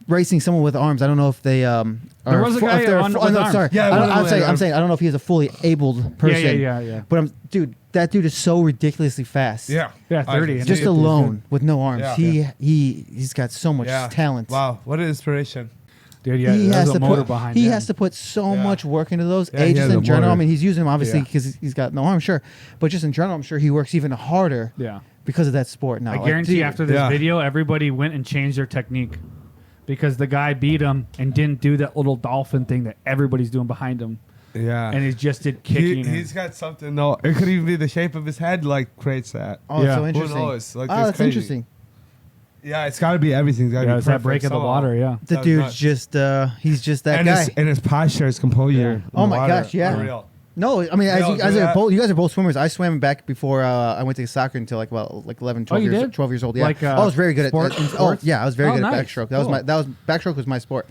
racing someone with arms. I don't know if they There was a fu- guy if they're on- fu- with no, arms. sorry. Yeah, I don't, one of I'm them saying had I'm saying I don't know if he's a fully abled person. yeah. But dude, that dude is so ridiculously fast. Yeah. Yeah, 30. I can Just see it. alone with no arms, Yeah. he's got so much Yeah. talent. Wow. What an inspiration. Dude, yeah, he there's has a to motor put behind he him. has to put so Yeah. much work into those Yeah, he ages has a in general. I motor. mean, he's using them obviously Yeah. because he's got no arms, sure, but just in general, I'm sure he works even harder Yeah. because of that sport. Now, I Like, guarantee dude, after this Yeah. video, everybody went and changed their technique because the guy beat him and didn't do that little dolphin thing that everybody's doing behind him. Yeah. And he just did kicking. He's got something though. It could even be the shape of his head like creates that. Oh, Yeah. it's so Who interesting. knows? Like, oh, it's that's crazy. interesting. Yeah, it's got to be everything. yeah, it's that break of the water. Yeah. The Sounds dude's nuts. just he's just that And guy. his posture, his composure. Yeah. in Oh the my water. gosh, yeah. Unreal. No, I mean, They all you guys do are that? both. You guys are both swimmers. I swam back before I went to soccer until like 11, 12 you years, did? 12 years old. Yeah, Like, I was very good sport- at. Oh, sports? yeah, I was very Oh, good nice. at backstroke. Cool. Backstroke was my sport.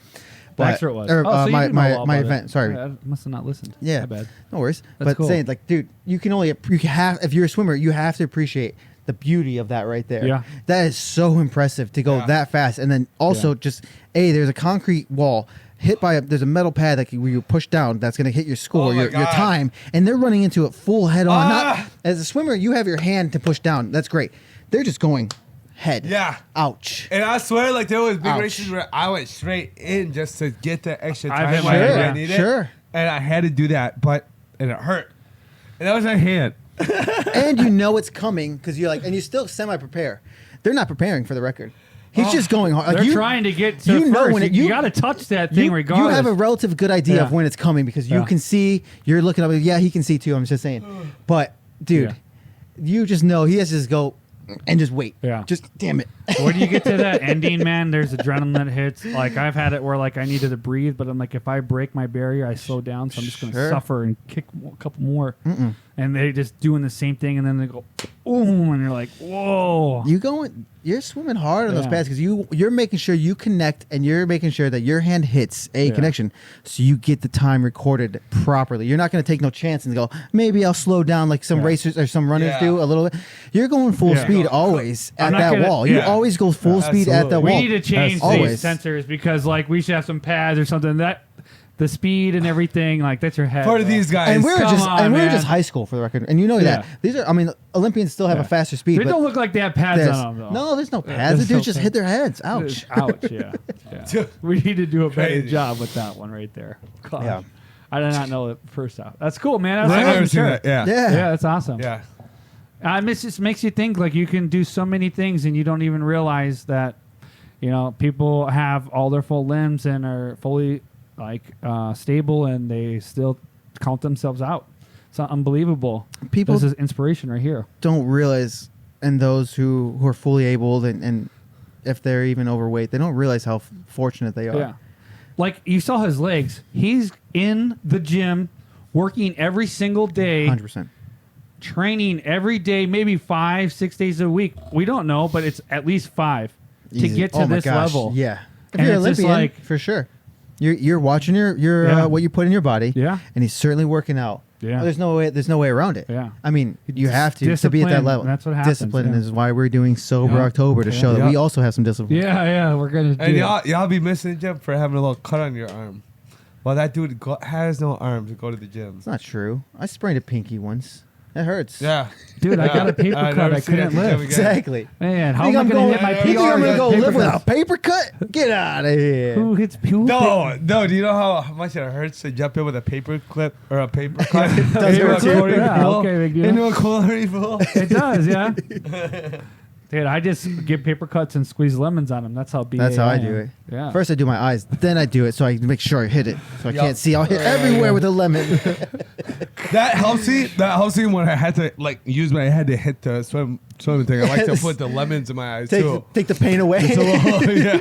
But, Backstroke was. or, Oh, so you my do know all my about event. it. Sorry, Yeah, I must have not listened. Yeah. My bad. no worries. That's But cool. saying like, dude, you can only if you're a swimmer, you have to appreciate the beauty of that right there. Yeah. That is so impressive to go Yeah. that fast, and then also just there's a concrete wall. Hit by there's a metal pad that where you push down that's going to hit your score, Oh my your God. time, and they're running into it full head on. Not Ah! as a swimmer, you have your hand to push down. That's great. They're just going head. Yeah. Ouch. And I swear, like there was big Ouch. races where I went straight in just to get the extra I've time had I my- really yeah. needed. Sure. And I had to do that, and it hurt. And that was my hand. And you know it's coming because you're like, and you still semi prepare. They're not preparing for the record. He's just going hard. Like They're trying to get to you know first. when it- you you- got to touch that thing you regardless. have a relative good idea of Yeah. when it's coming because you Yeah. can see. You're looking up. Yeah, he can see too. I'm just saying. But dude, Yeah. you just know he has to just go and just wait. Yeah. Just damn it. When you get to that ending, man, there's adrenaline that hits. Like I've had it where like I needed to breathe, but I'm like, if I break my barrier, I slow down, so I'm just going to Sure. suffer and kick a couple more. And they're just doing the same thing, and then they go, boom, and you're like, whoa. You're swimming hard on those Yeah. pads because you're making sure you connect and you're making sure that your hand hits a Yeah. connection, so you get the time recorded properly. You're not going to take no chance and go, maybe I'll slow down like some Yeah. racers or some runners Yeah. do a little bit. You're going full Yeah. speed always I'm at not that gonna- wall. You yeah. always go full speed at that Absolutely. wall. We need to change Always. these sensors because like we should have some pads or something that the speed and everything like that's your head. For bro. these guys. And we're Come just on, we're man. just high school for the record, and you know Yeah. that these are. I mean, Olympians still have Yeah. a faster speed. They but don't look like they have pads there's- on them though. no, there's no pads. The There's dudes no just pads. hit their heads. Ouch. Ouch, yeah. yeah. We need to do a better Crazy. job with that one right there. Gosh. Yeah. I did not know it first off. That's cool, man. That's I've never awesome. seen Sure. that. Yeah. Yeah. Yeah, that's awesome. Yeah. It just makes you think like you can do so many things and you don't even realize that, you know, people have all their full limbs and are fully like stable and they still count themselves out. It's unbelievable. People This is inspiration right here. don't realize, and those who are fully able and if they're even overweight, they don't realize how fortunate they are. Yeah. Like you saw his legs. He's in the gym working every single day, 100%. training every day, maybe 5-6 days a week. We don't know, but it's at least 5 to Easy. get to Oh my this gosh. level. Yeah. If And you're it's just Olympian, like- for sure. You're watching your Yeah. what you put in your body. Yeah. And he's certainly working out. Yeah. There's no way around it. Yeah. I mean, you have to be at Discipline, that level. that's what happens, Discipline yeah. is why we're doing Sober Yeah. October to show that Yeah. we also have some discipline. Yeah, we're gonna do. And it. y'all be missing the gym for having a little cut on your arm. Well, that dude has no arm to go to the gym. It's not true. I sprained a pinky once. That hurts. Yeah. Dude, I got a paper cut. never I seen that couldn't at the gym lift. again. Exactly. Man, how Think am I I'm going to going- hit my You PR? think I'm gonna with go paper live with cuts? a paper cut? Get out of here. Who hits? Who No, do you know how much it hurts to jump in with a paper clip or a paper cut Does into hurt a too? quarry Yeah, pool? okay, big deal. Into a quarry pool? It does, yeah. Dude, I just get paper cuts and squeeze lemons on them. That's how BA That's how I am. do it. Yeah. First I do my eyes, then I do it so I can make sure I hit it. So I Yup. can't see. I'll hit everywhere with a lemon. That helps me. That helps me when I had to like use my head to hit the swimming thing. I like to put the lemons in my eyes too. take the pain away. It's a little, yeah.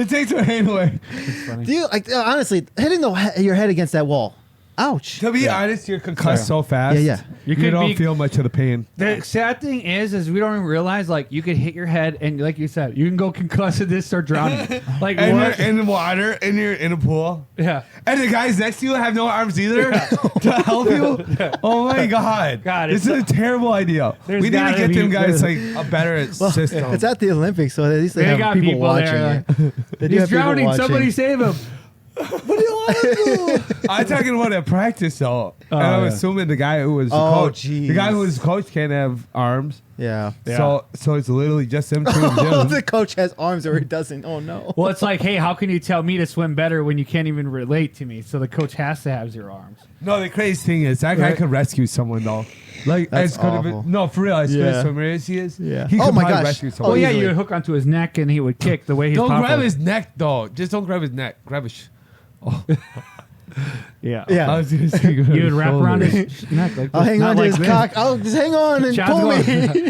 It takes the pain away. It's funny. Do you like honestly hitting your head against that wall? Ouch. To be honest, you're concussed so fast. Yeah, yeah. You You, could don't be- feel much of the pain. The sad thing is we don't even realize, like, you could hit your head and, like you said, you can go concussed and just start drowning. Like, And what? you're in the water and you're in a pool. Yeah. And the guys next to you have no arms either to help you. Oh my God. God, This is a terrible idea. There's We need to gotta get be- them guys like a better system. It's at the Olympics, so at least they They have got people, people watching there, it. They do He's have people drowning. watching. Somebody save him. What do you want to do? I'm talking about at practice though. And I'm yeah. assuming the guy who was Oh, coach, jeez. the guy who was coach can't have arms. Yeah. So it's literally just him to the Oh, gym. the coach has arms or he doesn't. Oh no. Well, it's like, hey, how can you tell me to swim better when you can't even relate to me? So the coach has to have zero arms. No, the crazy thing is that guy Right. could rescue someone though. Like That's as good of awful. a, no, for real, as good Yeah. as swimmer as he is. Yeah. He Oh could my probably gosh. rescue Oh, someone. Oh, yeah, easily. you would hook onto his neck and he would kick the way he's Don't powerful. grab his neck though. Just don't grab his neck. Grab his. Yeah. Yeah. I was gonna say grab You would his wrap around shoulder. his neck like I'll this, hang not on to like his this. cock. I'll just hang on and pull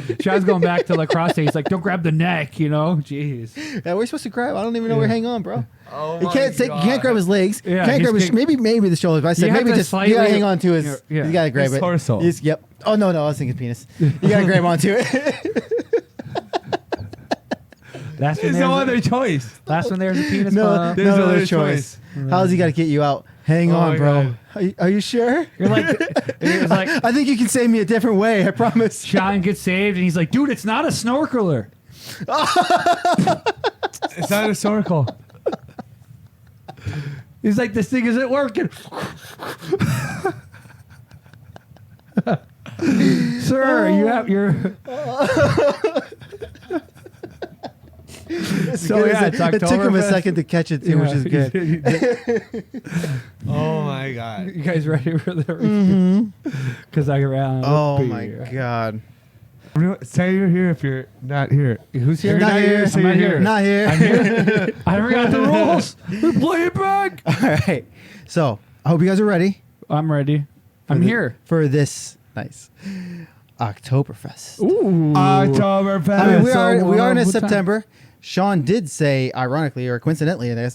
me. Sean's going back to lacrosse days. He's like, don't grab the neck, you know? Jeez. Yeah, we're supposed to grab. I don't even know where hang on, bro. Oh You my can't take. You can't God. grab his legs. Yeah, can't he's grab his. kick- Maybe the shoulders. But I said You have maybe to just you slightly- gotta hang on to his. Yeah. You gotta grab His it. torso. Yep. Oh no, I was thinking penis. You gotta grab onto it. That's when There's no there's other choice. That's when there's a penis no, club. There's no no other other choice. How's he gotta get you out? Hang Oh on, my bro. God. Are you sure? You're like, it's like I think you can save me a different way. I promise. Sean gets saved and he's like, dude, it's not a snorkeler. It's not a circle. He's like, this thing isn't working. Sir, you have your. So yeah, it's it took him a Octoberfest. second to catch it too, which is good. Oh my God. You guys ready for the review? Because I ran out of Oh my beer. god. Say you're here if you're not here. Who's here? Not here. I'm not here. Not here. I forgot the rules. We play it back. All right. So I hope you guys are ready. I'm ready. I'm here. for this nice Oktoberfest. Ooh. Oktoberfest. I mean, we So are in wonderful time. September. Sean did say, ironically or coincidentally, I guess,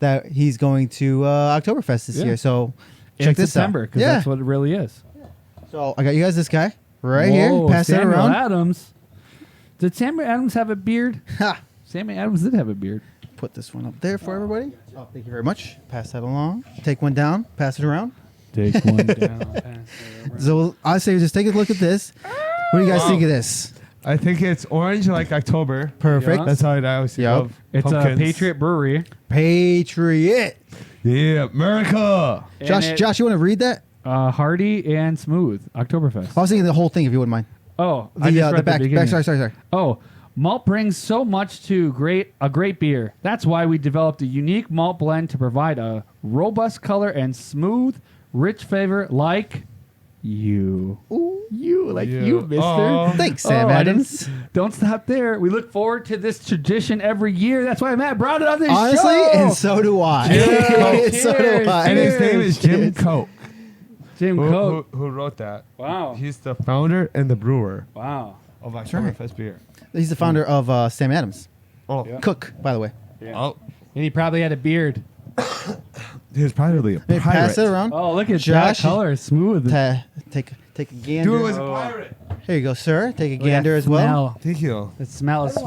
that he's going to Oktoberfest this Yeah. year. So In check this September, out. because that's what it really is. So I got you guys this guy right Whoa, here. Pass Samuel it around. Adams. Did Samuel Adams have a beard? Ha! Samuel Adams did have a beard. Put this one up there for everybody. Oh, thank you very much. Pass that along. Take one down. Pass it around. Take one down. Pass it around. So I say just take a look at this. What do you guys think of this? I think it's orange like October. Perfect. Yeah. That's how I always think Yep. of It's a pumpkins. Patriot Brewery. Patriot. Yeah, America. And Josh, you want to read that? Hearty and smooth. Oktoberfest. I was thinking the whole thing, if you wouldn't mind. Oh, I just read the back. beginning. Sorry. Oh, malt brings so much to a great beer. That's why we developed a unique malt blend to provide a robust color and smooth, rich flavor like you. Ooh. You, like Yeah. you, mister. Oh. Thanks, Sam I didn't- Adams. Don't stop there. We look forward to this tradition every year. That's why Matt brought it on this Honestly, show. and so do I. Cheers. So do I. And his name is Jim Cheers. Coke. Jim Coke. Who wrote that? Wow. He's the founder and the brewer Wow. of Oktoberfest beer. He's the founder of Sam Adams. Oh, Yeah. Cook, by the way. oh, And he probably had a beard. he's probably a Hey, pirate. pass it around. Oh, look at Josh, that color. Smooth. Take a gander. Dude was a pirate. Here you go, sir. Take a Look at gander that as well. smell. Thank you. It smells. It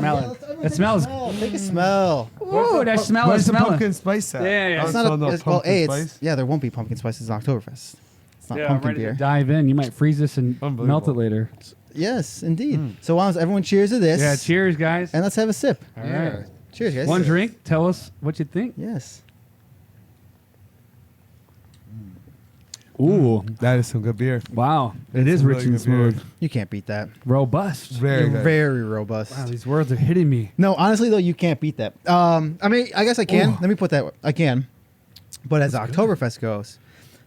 smells. Take a smell. Ooh, that smell is Where's the smelling. pumpkin spice at? Yeah, yeah. I It's don't not smell no well, pumpkin A, spice. there won't be pumpkin spices on Oktoberfest. It's not Yeah, I'm pumpkin ready beer. to dive in. You might freeze this and Unbelievable. melt it later. Yes, indeed. So why don't everyone cheers to this? Yeah, cheers, guys. And let's have a sip. All right. Cheers, guys. One drink. Tell us what you think. Yes. Ooh, That is some good beer. wow. It is some rich really and good beer. smooth. You can't beat that. Robust. Very You're good. very robust. Wow, these words are hitting me. No, honestly though, you can't beat that. I mean, I guess I can. Ooh. Let me put that. I can. But as Oktoberfest goes,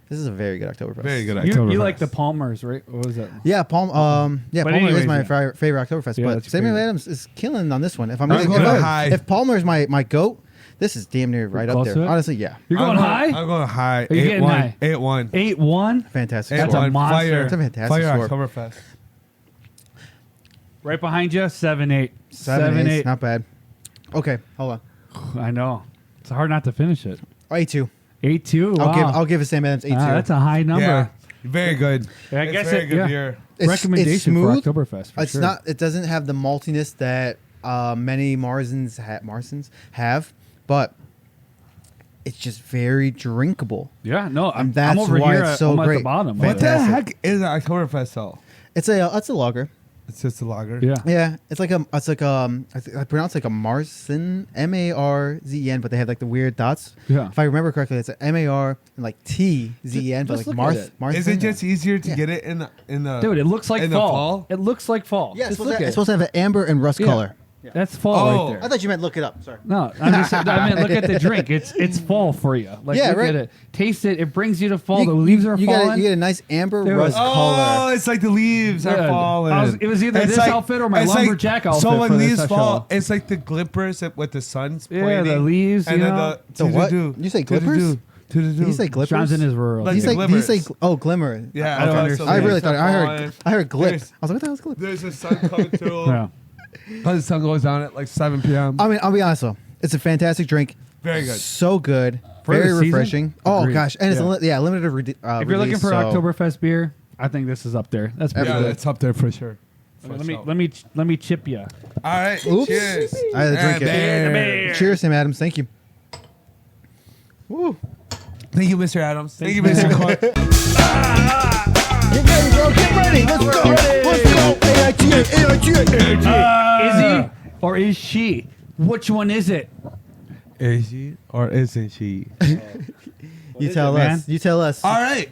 this is a very good Oktoberfest. Very good You Oktoberfest. like the Palmers, right? What was that? Yeah, Palmer But is anyways, my yeah. favorite Oktoberfest. Yeah, but that's your Samuel favorite. Adams is killing on this one. If I'm I'm if, going I- high. if Palmer's my goat, this is damn near right up close there. to it? Honestly, yeah. You're going high? I'm going high. Are you getting 8-1. high? 8-1. 8-1. Fantastic. That's score. a monster. Fire. It's a fantastic Fire score. Oktoberfest. Right behind you, 7-8. 7-8. Not bad. Okay, hold on. I know. It's hard not to finish it. A2. 8-2. Wow. I'll give it Sam Adams A2. That's a high number. Yeah. Very good. I It's guess very it- good yeah. beer. Recommendation it's smooth. for Oktoberfest. For It's sure. not. It doesn't have the maltiness that many Marsens have, but it's just very drinkable. Yeah, no, I'm that's over why here. it's so I'm at great. the bottom. What the Fantastic. heck is an Oktoberfest though? It's a lager. It's just a lager. Yeah. Yeah, it's like I pronounce it like a Marzen, Marzen, but they have like the weird dots. Yeah. If I remember correctly, it's a MAR and like TZN, but Just like look at it. Marth. Is it just easier to get it in the Dude, it looks like in the fall. fall? It looks like fall. Yeah, it's Just supposed, look to, at it's supposed to have an amber and rust Yeah. color. That's fall Oh. right I there. thought you meant look it up. Sorry. No, I'm just. I mean, look at the drink. It's fall for you. Like, Yeah, look right. at it. Taste it. It brings you to fall. The leaves are you falling. get a nice amber Dude. rust Oh, color. it's like the leaves are Yeah. falling. It was either It's this outfit or my it's lumberjack outfit So when for this leaves fall, show. it's like the glippers with the sun's Yeah, pointing. the leaves, And you then know. The what? do-do-do, You say do-do-do, glippers? do-do-do. Did he say glippers? Sean's in his rural. Like Did the he say glimmers. glimmer? Yeah, I don't so understand. I really leaves thought are I heard glip. There's- I was like, what the hell is glip? There's a sun coming through. Yeah. The sun goes down at like 7 p.m. I mean, I'll be honest though. It's a fantastic drink. Very good. So good. For the very season? refreshing. Oh Agreed. gosh, and it's Yeah. limited. If you're looking for Oktoberfest beer, I think this is up there. That's pretty Yeah, good. it's up there for sure. Let me chip you. All right. Oops. Cheers. I had to drink And it. there. Cheers, Sam Adams. Thank you. Woo. Thank you, Mr. Adams. Thank you, Thanks, Mr. man. Cook. Get ready, bro. Get ready. Let's go. Let's go. AITA. Is he or is she? Which one is it? Is she or isn't she? You tell man? us. You tell us. All right.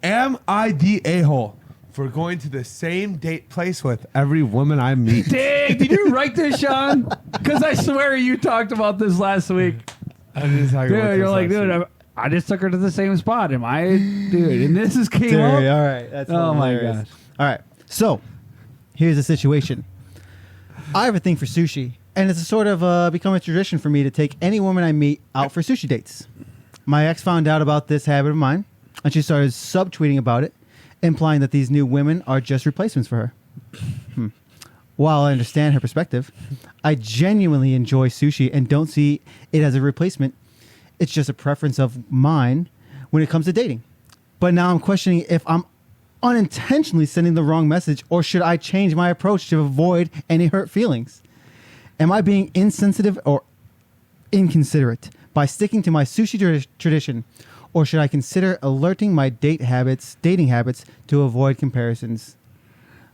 Am I the a-hole for going to the same date place with every woman I meet? Dang, did you write this, Sean? Because I swear you talked about this last week. I didn't talk about Dude, this you're like, last dude, week. I just took her to the same spot. Am I, dude? And this is came Dude, up. all right. That's Oh, my hilarious. gosh. All right. So, Here's the situation. I have a thing for sushi, and it's sort of become a tradition for me to take any woman I meet out for sushi dates. My ex found out about this habit of mine, and she started subtweeting about it, implying that these new women are just replacements for her. While I understand her perspective, I genuinely enjoy sushi and don't see it as a replacement. It's just a preference of mine when it comes to dating. But now I'm questioning if I'm unintentionally sending the wrong message, or should I change my approach to avoid any hurt feelings? Am I being insensitive or inconsiderate by sticking to my sushi tradition, or should I consider alerting my dating habits to avoid comparisons?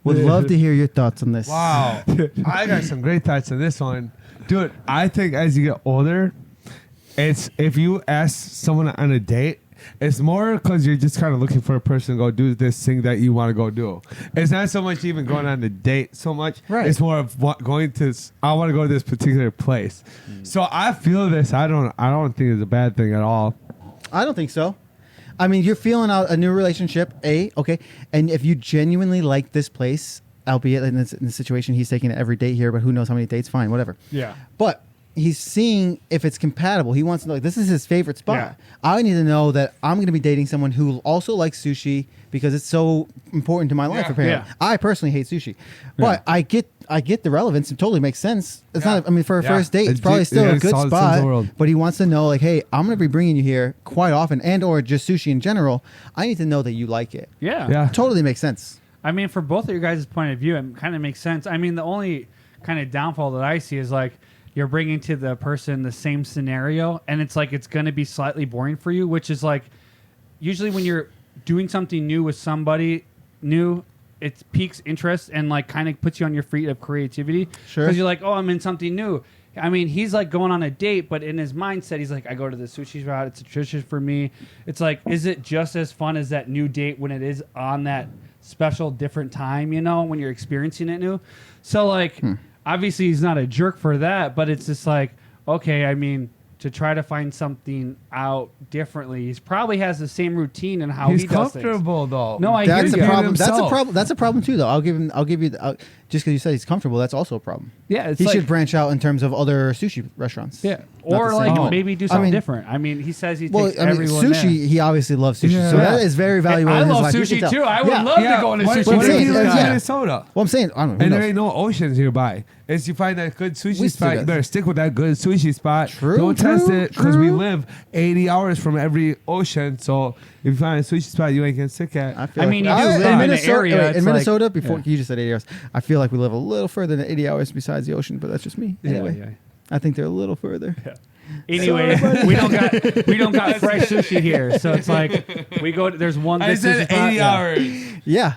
Would love to hear your thoughts on this. Wow. I got some great thoughts on this one. Dude, I think as you get older, it's if you ask someone on a date, it's more because you're just kind of looking for a person to go do this thing that you want to go do. It's not so much even going on the date so much. Right. It's more of going to, I want to go to this particular place. So I feel this. I don't think it's a bad thing at all. I don't think so. I mean, you're feeling out a new relationship, okay? And if you genuinely like this place, albeit in this situation, he's taking it every date here, but who knows how many dates, fine, whatever. Yeah. But he's seeing if it's compatible. He wants to know, like, this is his favorite spot. Yeah. I need to know that I'm going to be dating someone who also likes sushi because it's so important to my life, Yeah. apparently. Yeah. I personally hate sushi. But I get the relevance. It totally makes sense. It's not, I mean, for a first date, it's probably still a good solid sense of the world. spot. But he wants to know, like, hey, I'm going to be bringing you here quite often, and or just sushi in general. I need to know that you like it. Yeah. Totally makes sense. I mean, for both of your guys' point of view, it kind of makes sense. I mean, the only kind of downfall that I see is like you're bringing to the person the same scenario, and it's like it's going to be slightly boring for you, which is like usually when you're doing something new with somebody new, it piques interest and like kind of puts you on your feet of creativity. Sure. Because you're like, oh, I'm in something new. I mean, he's like going on a date, but in his mindset, he's like, I go to the sushi spot. It's a tradition for me. It's like, is it just as fun as that new date when it is on that special different time, you know, when you're experiencing it new? So like, obviously he's not a jerk for that, but it's just like, okay, I mean, to try to find something out differently, he probably has the same routine and how He's he does comfortable things. though. No, I That's hear a you. problem. That's a himself. problem. That's a problem too, though. I'll give you just because you said he's comfortable. That's also a problem. Yeah, it's He like, should branch out in terms of other sushi restaurants. yeah, Not or the like same. maybe do I something mean- different. I mean, he says he Well, takes I mean, everyone sushi. there. He obviously loves sushi, Yeah. so Yeah. that is very valuable. I in his love life. You can sushi tell. too. I would Yeah. love to go on a What sushi Well, I'm if saying, you yeah. live in yeah. Minnesota? Well, I'm saying, I don't know. Who And there knows? ain't no oceans nearby. Is you find that good sushi We still spot, got- you better stick with that good sushi spot. True, Don't test true, it because we true. live 80 hours from every ocean. So if you find a sushi spot you ain't getting sick at. feel I mean, you do in live in an Minnesota, area, wait, it's in like- Minnesota, before yeah. you just said 80 hours, I feel like we live a little further than 80 hours besides the ocean, but that's just me. Anyway, Yeah. I think they're a little further. Anyway, we don't got fresh sushi here, so it's like we go. There's one. I good said sushi spot, 80 yeah. hours. Yeah,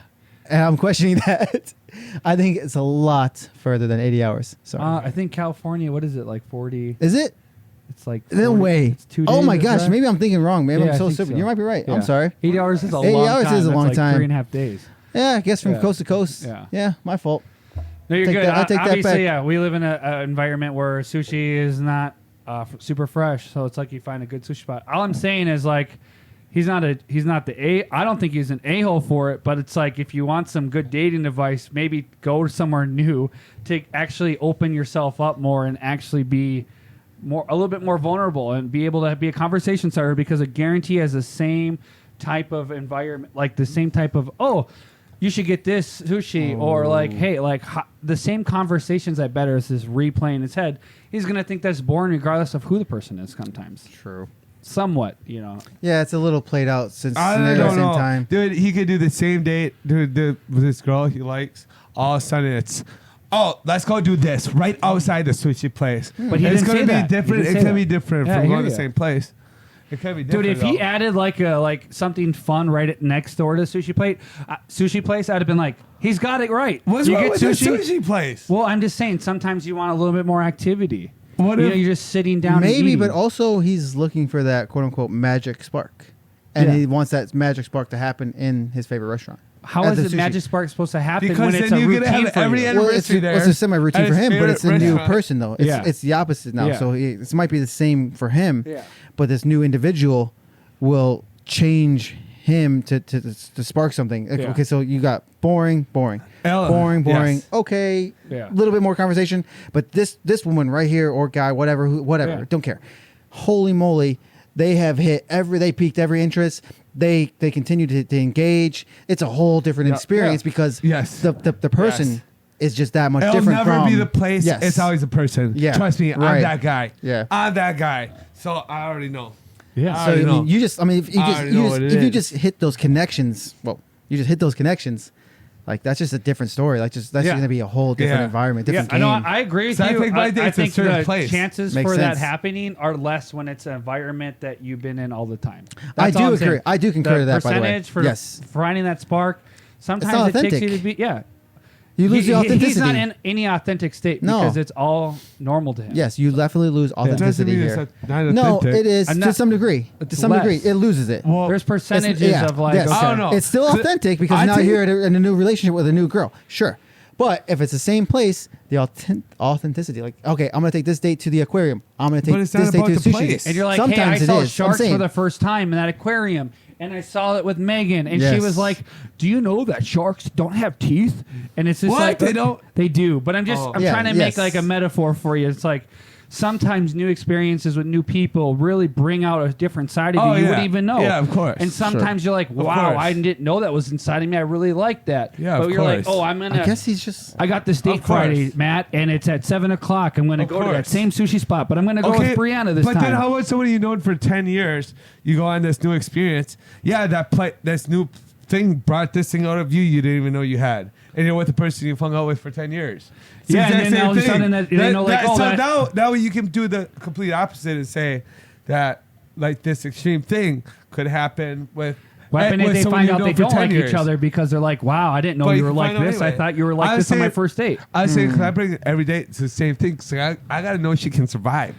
and I'm questioning that. I think it's a lot further than 80 hours. Sorry. I think California. What is it like? 40. Is it? It's like No 40 way. It's 2 Oh days my of gosh, drive. maybe I'm thinking wrong. Maybe Yeah, I'm I so think stupid. so. You might be right. Yeah. I'm sorry. 80 hours is a 80 long hours time. is a That's long like time. 3.5 days. Yeah, I guess from Yeah. coast to coast. Yeah. my fault. No, you're Take good. that- I take that Obviously, back. yeah, we live in an environment where sushi is not super fresh, so it's like you find a good sushi spot. All I'm saying is like he's not I don't think he's an a-hole for it, but it's like if you want some good dating advice, maybe go somewhere new to actually open yourself up more and actually be a little bit more vulnerable and be able to be a conversation starter, because I guarantee has the same type of environment, like the same type of, oh, you should get this sushi, or like, hey, like the same conversations I bet is this replay in his head. He's going to think that's boring regardless of who the person is sometimes. True. Somewhat, you know. Yeah, it's a little played out since I scenario at don't the same know. time. Dude, he could do the same date with this girl he likes. All of a sudden it's, oh, let's go do this right outside the sushi place. But he it's didn't gonna say be that. He different. didn't It say can be that. different Yeah, I from hear going to the ya. same place. It can be Dude, different. if he though. added like something fun right next door to the sushi place, I'd have been like, he's got it right. What's you wrong get with the sushi place? Well, I'm just saying sometimes you want a little bit more activity. What you if- know, you're just sitting down. and Maybe, eating. but also he's looking for that quote unquote magic spark. And Yeah. he wants that magic spark to happen in his favorite restaurant. How at is the the sushi. magic spark supposed to happen Because when it's then a you're gonna routine have for every you? anniversary Well, there. it's a semi-routine at for his him, but it's a favorite new restaurant. person, though. It's, Yeah. it's the opposite now. Yeah. So this might be the same for him, Yeah. but this new individual will change him to spark something. Like, Yeah. okay, so you got boring. Yes. Okay, Yeah. a little bit more conversation. But this woman right here or guy, whatever, Yeah. don't care. Holy moly, they have they piqued every interest. They continue to engage. It's a whole different Yeah. experience Yeah. because Yes. the person Yes. is just that much It'll different. never from, be the place. Yes. It's always a person. Yeah. Trust me, I'm Right. that guy. Yeah. I'm that guy. So I already know. Yeah. I So already know. if you I already know what it if you is. just hit those connections, like that's just a different story. Like that's Yeah. going to be a whole different Yeah. environment, Yeah, different I know. game. I agree with So I you. think my date's a think certain the place. chances Makes for that sense. happening are less when it's an environment that you've been in all the time. I That's all do I'm agree. saying. I do concur the to that, by the way. percentage for Yes. finding that spark. Sometimes not it takes authentic. you to be. Yeah. You lose the authenticity. He's not in any authentic state No. because it's all normal to him. Yes, you definitely lose Doesn't authenticity mean here. it's not No, authentic. it is And to that- some degree. To it's some less. degree, it loses it. Well, There's percentages yeah, of like. yes. Okay. I don't know. It's still authentic because I now think- you're in a new relationship with a new girl. Sure. But if it's the same place, the authenticity, like, okay, I'm going to take this date to the aquarium. I'm going to But take it's not this date about to the the sushi. place. And you're like, Sometimes hey, I it saw is. I'm sharks for saying. the first time in that aquarium. And I saw it with Megan. And she Yes. was like, do you know that sharks don't have teeth? And it's just What? like, They don't? They do. But I'm Oh. I'm Yeah, trying to yes. make like a metaphor for you. It's like, sometimes new experiences with new people really bring out a different side of Oh, you you yeah. wouldn't even know. Yeah, of course. And sometimes you're like, wow, course. I didn't know that was inside of me. I really like that. Yeah, but of you're like, course. oh, I'm going I to. guess he's just. I got this date Of course. Friday, Matt, and it's at 7:00. I'm going to Of go to that course. same sushi spot, but I'm going to go with Brianna this but time. then how about somebody you've known for 10 years, you go on this new experience, yeah, this new thing brought this thing out of you didn't even know you had. And you're with the person you've hung out with for 10 years. It's the Yeah, and exact then same all of a thing. sudden that- they know, like, oh, so that- now you can do the complete opposite and say that like this extreme thing could happen with Weapon if they someone find you've out known they for don't 10 like years. each other because they're like, wow, I didn't know But you you were can like find out this. I anyway. thought you were like I this on my say- first date. I say, because I bring it every day. It's the same thing. So I got to know she can survive.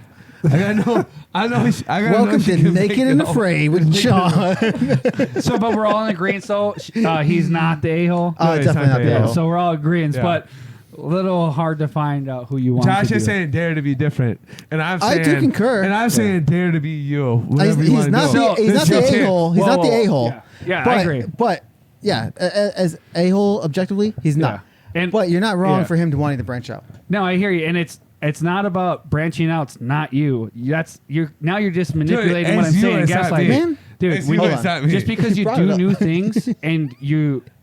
I gotta know. I gotta Welcome know she to can Naked make and it all. Afraid with Shawn. So, but we're all in agreement. So, he's not the a-hole. Oh, it's definitely not not the the a-hole. a-hole. So we're all agreeing, Yeah. but a little hard to find out who you want Josh to is do. saying dare to be different, and I'm I saying do concur. and I'm saying dare to be you. Whatever you He's wanna not do. the he's This not is your the chance. a-hole. He's Whoa, not the whoa, a-hole. Yeah, but, I agree. But yeah, as a-hole objectively, he's not. Yeah. And- but you're not wrong yeah. for him to wanting to branch out. No, I hear you, and it's not about branching out. It's not you. You're just manipulating what it's I'm you, saying. it's not Gaslighting, me. Man. dude. It's when you, you- it's not me. just because you Brought do it up. new things and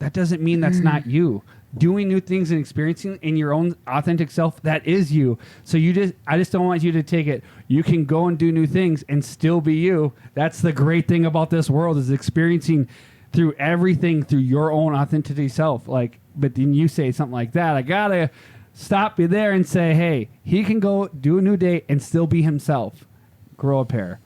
that doesn't mean that's not you. Doing new things and experiencing in your own authentic self, that is you. So I just don't want you to take it. You can go and do new things and still be you. That's the great thing about this world is experiencing through everything through your own authenticity self. But then you say something like that. I gotta stop you there and say, hey, he can go do a new date and still be himself. Grow a pair.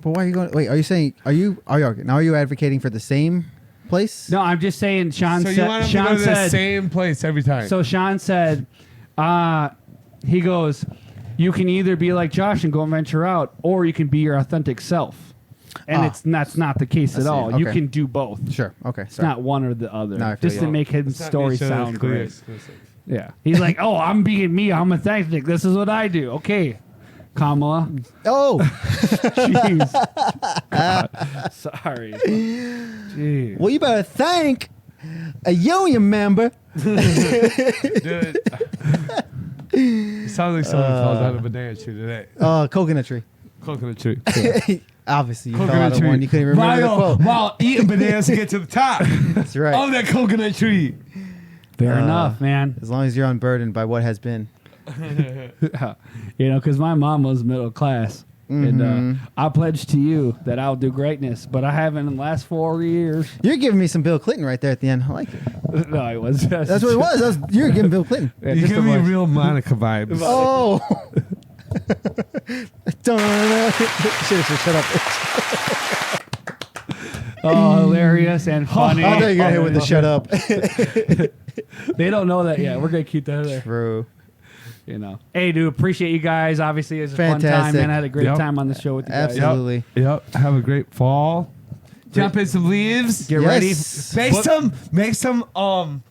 But why are you going? Wait, are you saying? Are you advocating for the same place? No, I'm just saying. Sean So you said. want him to Sean go to the said. same place every time. So Sean said, he goes, you can either be like Josh and go and venture out, or you can be your authentic self. And that's not the case I at see. all. You Okay. can do both. Sure. Okay. It's Sorry. not one or the other. No, I feel Just you. to make his It's not story mutually sound great. exclusive. Yeah. He's like, oh, I'm being me. I'm authentic. This is what I do. Okay. Kamala. Oh, Jeez. God. Sorry. Jeez. well, you better thank a union member. Dude. It sounds like someone falls out of a banana tree today. Coconut tree. Coconut tree. Obviously, you fell Coconut out of tree. one. You couldn't even remember the quote. While eating bananas to get to the top That's right. of that coconut tree. Fair enough, man. As long as you're unburdened by what has been. Because my mom was middle class. And I pledge to you that I'll do greatness, but I haven't in the last 4 years. You're giving me some Bill Clinton right there at the end. I like it. No, it was. That's what it was. You're giving Bill Clinton. Yeah, You just give a me voice. real Monica vibes. Oh. Shut up. Oh, hilarious and funny. I thought you got hit with the shut up. They don't know that yet. We're gonna keep that there. True. Hey, dude, appreciate you guys. Obviously, it was a fun time, Fantastic. man. I had a great Yep. time on the show with you guys. Absolutely. Yep. Have a great fall. Jump in some leaves. Get Yes. ready. Make some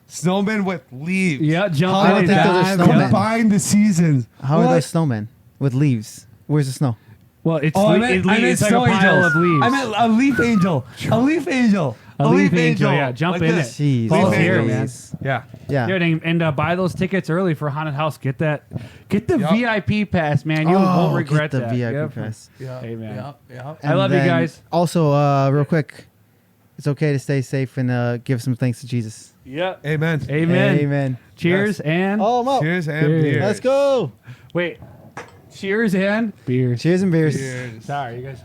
snowmen with leaves. Yeah, jump I don't in think and those are dive. snowmen. Combine the seasons. How are What? those snowmen with leaves? Where's the snow? Well, it's Oh, it's like a pile of leaves. I meant a leaf angel. A leaf angel. A leaf angel, yeah. Jump in this. it. Jeez. Please Oh, here, man. Yeah. Yeah. Dude, and buy those tickets early for haunted house. Get the Yup. VIP pass, man. You Oh, won't regret get the that. VIP Yep. pass. Yeah. Hey, man. Yeah. Yeah. I love you then guys. Also, real quick, it's okay to stay safe and give some thanks to Jesus. Yep. Amen. Amen. Amen. Cheers and Oh, I'm out. Cheers and Cheers. beers. Let's go. wait. Cheers and beers. Cheers and beers. Cheers. Sorry, you guys.